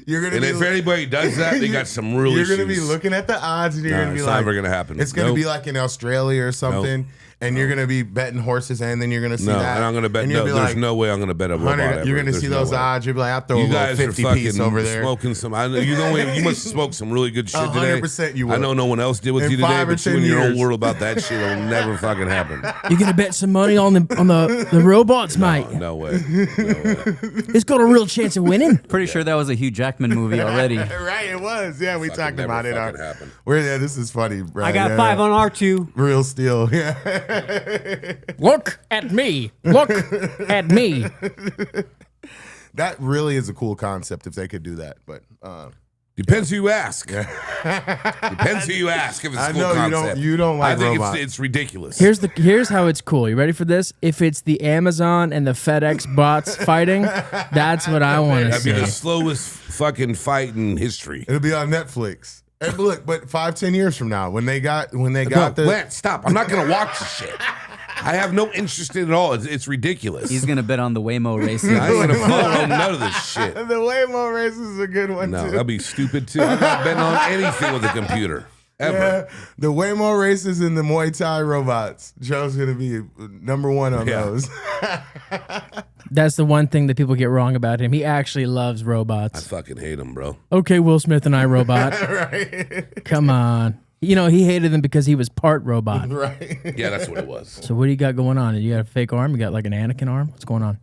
If anybody does that, they got some real issues. You're gonna be looking at the odds, and you're gonna be it's like, never gonna happen. It's gonna be like in Australia or something. And you're gonna be betting horses, and then you're gonna see that. And I'm gonna bet. No, there's no way I'm gonna bet a robot. You're gonna see those odds. You'll be like, I'll throw a little 50 piece over there. Smoking some. I know you know. You must smoke some really good shit today. 100% you will. I know no one else did with you today, but you in your own world about that shit will never fucking happen. You're gonna bet some money on the robots, mate. No way. It's got a real chance of winning. Pretty sure that was a Hugh Jackman movie already. Right, it was. Yeah, we talked about it. This is funny, bro. I got 5 on R2. Real steel. Yeah. Look at me. Look at me. That really is a cool concept if they could do that, but depends who you ask. Depends who you ask if it's a cool concept. You don't like I think robots. it's ridiculous. Here's how it's cool. You ready for this? If it's the Amazon and the FedEx bots fighting, that's what I want to see. That'd be the slowest fucking fight in history. It'll be on Netflix. And look, but 5-10 years from now, when they got Lance, stop! I'm not gonna watch the shit. I have no interest in it at all. It's ridiculous. He's gonna bet on the Waymo races. I ain't gonna follow none of this shit. The Waymo race is a good one too. That'd be stupid too. I'm not betting on anything with a computer ever. Yeah, the Waymo races and the Muay Thai robots. Joe's gonna be number one on those. That's the one thing that people get wrong about him. He actually loves robots. I fucking hate him, bro. Okay, Will Smith and I robot. Right. Come on. You know, he hated them because he was part robot. Right. Yeah, that's what it was. So what do you got going on? You got a fake arm? You got like an Anakin arm? What's going on?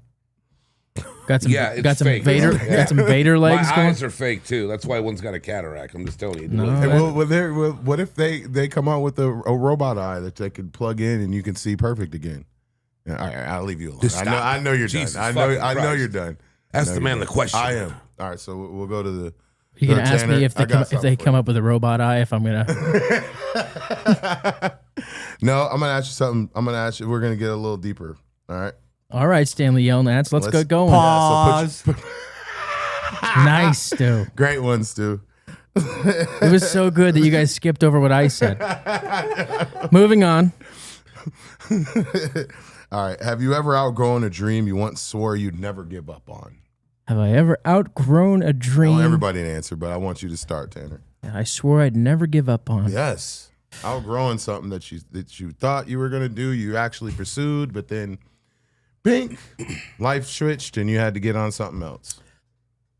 Got some fake. Vader. Yeah. Got some Vader legs. My going? eyes are fake too. That's why one's got a cataract. I'm just telling you. No, what if they come out with a robot eye that they could plug in and you can see perfect again? Yeah, all right, I'll leave you alone. I know you're Jesus done. I know you're done. Ask the man the question. I am. All right, so we'll go to the. You gonna ask me if they come up with a robot eye? If I'm gonna. No, I'm gonna ask you something. We're gonna get a little deeper. All right. All right, Stanley Yelnats. Let's get going. Pause. Nice, Stu. Great one, Stu. It was so good that you guys skipped over what I said. Moving on. All right. Have you ever outgrown a dream you once swore you'd never give up on? Have I ever outgrown a dream? I want everybody to answer, but I want you to start, Tanner. I swore I'd never give up on. Yes. Outgrowing something that you thought you were going to do, you actually pursued, but then, bing, life switched and you had to get on something else.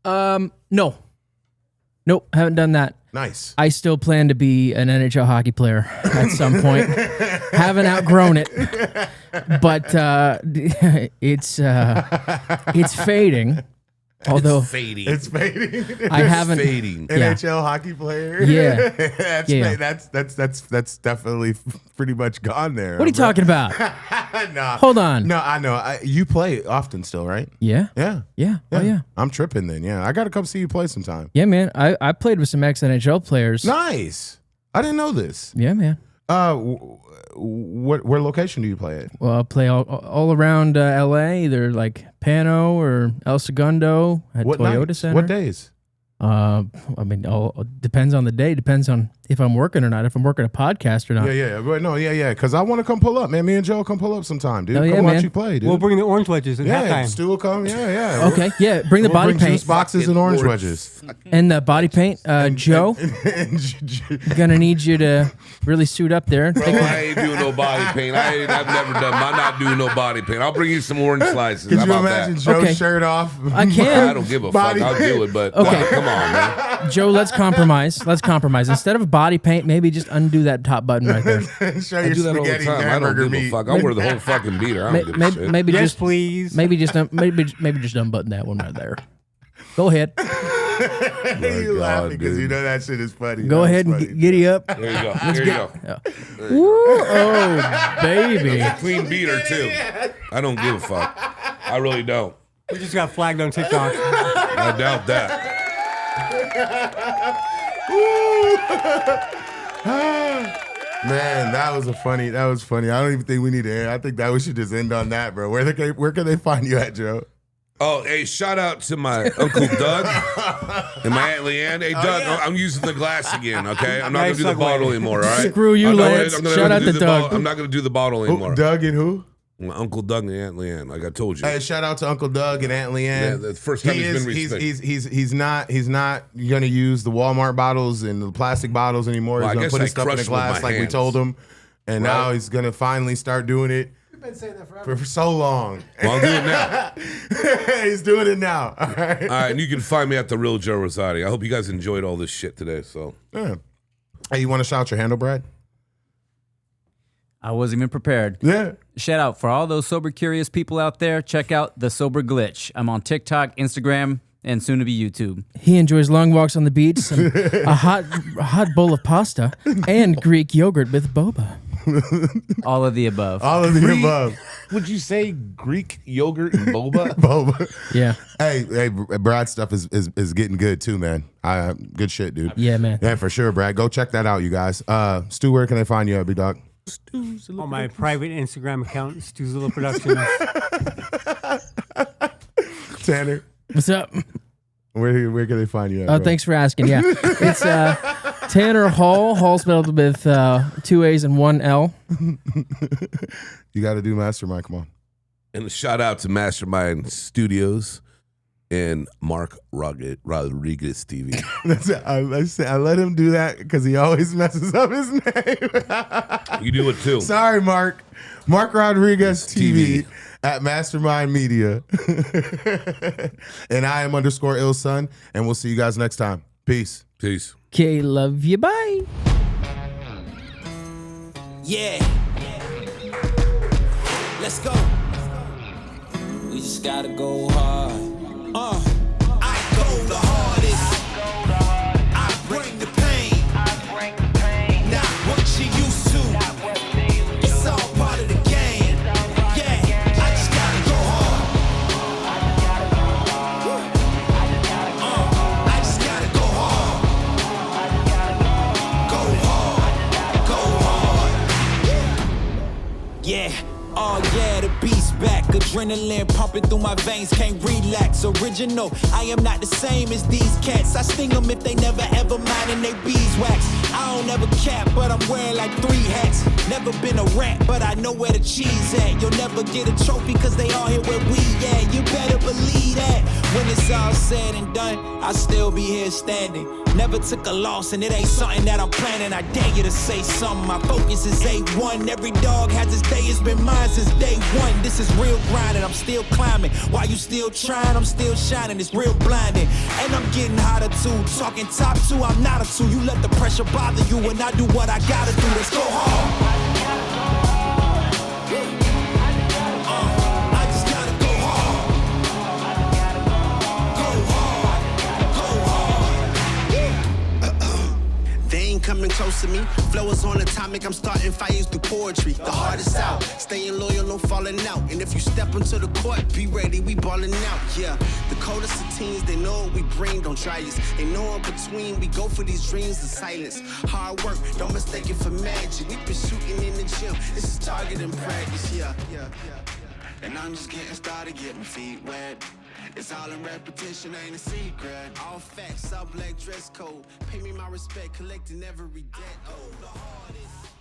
No. Nope, haven't done that. Nice. I still plan to be an NHL hockey player at some point. Haven't outgrown it, but it's fading. Although it's fading. I haven't fading. NHL hockey player. Yeah, that's definitely pretty much gone there. What are you talking about? Nah. Hold on. No, I know. You play often still, right? Yeah. Yeah. Oh yeah. I'm tripping then. Yeah, I got to come see you play sometime. Yeah, man. I played with some ex-NHL players. Nice. I didn't know this. Yeah, man. Where location do you play at? Well, I play all around LA, either like Pano or El Segundo at Toyota Center. What days? I mean, depends on the day. Depends on if I'm working or not. If I'm working a podcast or not. Yeah. But no, yeah. Because I want to come pull up, man. Me and Joe come pull up sometime, dude. Oh, yeah, come watch man. you play, dude. We'll bring the orange wedges at halftime. Stu will come. Yeah. Okay, yeah. Bring the body paint juice boxes and orange wedges. and the body paint. Joe, gonna need you to really suit up there. Bro, I ain't doing no body paint. I've never done. I'm not doing no body paint. I'll bring you some orange slices. Could How you about imagine that? Joe's shirt off? I can. I don't give a fuck. I'll do it, but Okay. come on, man. Joe, let's compromise. Instead of body paint, maybe just undo that top button right there. Show I your do that all the spaghetti time. I don't hamburger give a meat. fuck. I'll wear the whole fucking beater. I don't give a shit. Maybe Yes, just please. maybe just unbutton that one right there. Go ahead. You laughing because you know that shit is funny. Go ahead and giddy up. There you go. There you go. Yeah. Ooh, oh, baby. It's a clean beater too. I don't give a fuck. I really don't. We just got flagged on TikTok. I doubt that. Man, that was funny. I don't even think we need to end. I think that we should just end on that, bro. Where can they find you at, Joe? Oh, hey, shout out to my Uncle Doug and my Aunt Leanne. Hey, Doug, I'm using the glass again, okay? I'm not going to do the bottle anymore, all right? Screw you, Lance. Shout out to Doug. I'm not going to do the bottle anymore. Doug and who? My Uncle Doug and Aunt Leanne, like I told you. Hey, shout out to Uncle Doug and Aunt Leanne. Yeah, the first time he's been respected. He's not gonna use the Walmart bottles and the plastic bottles anymore. Well, he's I gonna guess put I his stuff in a crushed with glass my like we hands. told him. And now he's gonna finally start doing it. You've been saying that forever. For so long. Well, I'll do it now. He's doing it now. All right. All right, and you can find me at The Real Joe Rosati. I hope you guys enjoyed all this shit today. So, Yeah. Hey, you want to shout your handle, Brad? I wasn't even prepared. Yeah. Shout out for all those sober curious people out there. Check out The Sober Glitch. I'm on TikTok, Instagram, and soon to be YouTube. He enjoys long walks on the beach, a hot bowl of pasta, and Greek yogurt with boba. All of the above. All of the above. would you say Greek yogurt and boba? Boba. Yeah. Hey, Brad's stuff is getting good too, man. Good shit, dude. Yeah, man. Yeah, for sure, Brad. Go check that out, you guys. Stu, where can they find you at, big dog? On my private Instagram account, Stuzilla Productions. Tanner, What's up? where can they find you at? Oh, bro? thanks for asking. Yeah, it's Tanner Hall spelled with 2 A's and 1 L. You got to do Mastermind. Come on. And a shout out to Mastermind Studios and Mark Rodriguez TV. That's it. I let him do that because he always messes up his name. You do it too. Sorry, Mark. Mark Rodriguez TV at Mastermind Media. And I am _illson. And we'll see you guys next time. Peace. Peace. Okay, love you. Bye. Yeah. Let's go. We just gotta go hard. I go the hardest. I bring the pain. Not what you used to. It's all part of the game. Yeah, I just gotta go hard. I just gotta go hard. Go hard. Yeah. Oh yeah, the beast back. Adrenaline pumping through my veins, can't relax. Original, I am not the same as these cats. I sting them if they never ever mind and they beeswax. I don't ever cap, but I'm wearing like 3 hats. Never been a rat, but I know where the cheese at. You'll never get a trophy cause they all here where we at. You better believe that. When it's all said and done, I'll still be here standing. Never took a loss and it ain't something that I'm planning. I dare you to say something. My focus is A1. Every dog has its day, it's been mine since day one. This is real grinding, I'm still climbing. While you still trying, I'm still shining. It's real blinding. And I'm getting hotter too. Talking top 2, I'm not a 2. You let the pressure bother you and I do what I gotta do. Let's go hard. Coming close to me, flow is on atomic. I'm starting fires through poetry. The hardest out, staying loyal, no falling out. And if you step into the court, be ready, we balling out. Yeah, the coldest of teens, they know what we bring. Don't try us. Ain't no in between. We go for these dreams in silence. Hard work, don't mistake it for magic. We been shooting in the gym. This is target and practice. Yeah. And I'm just getting started, getting feet wet. It's all in repetition, ain't a secret. All facts, all black dress code. Pay me my respect, collecting every debt. Oh, the hardest.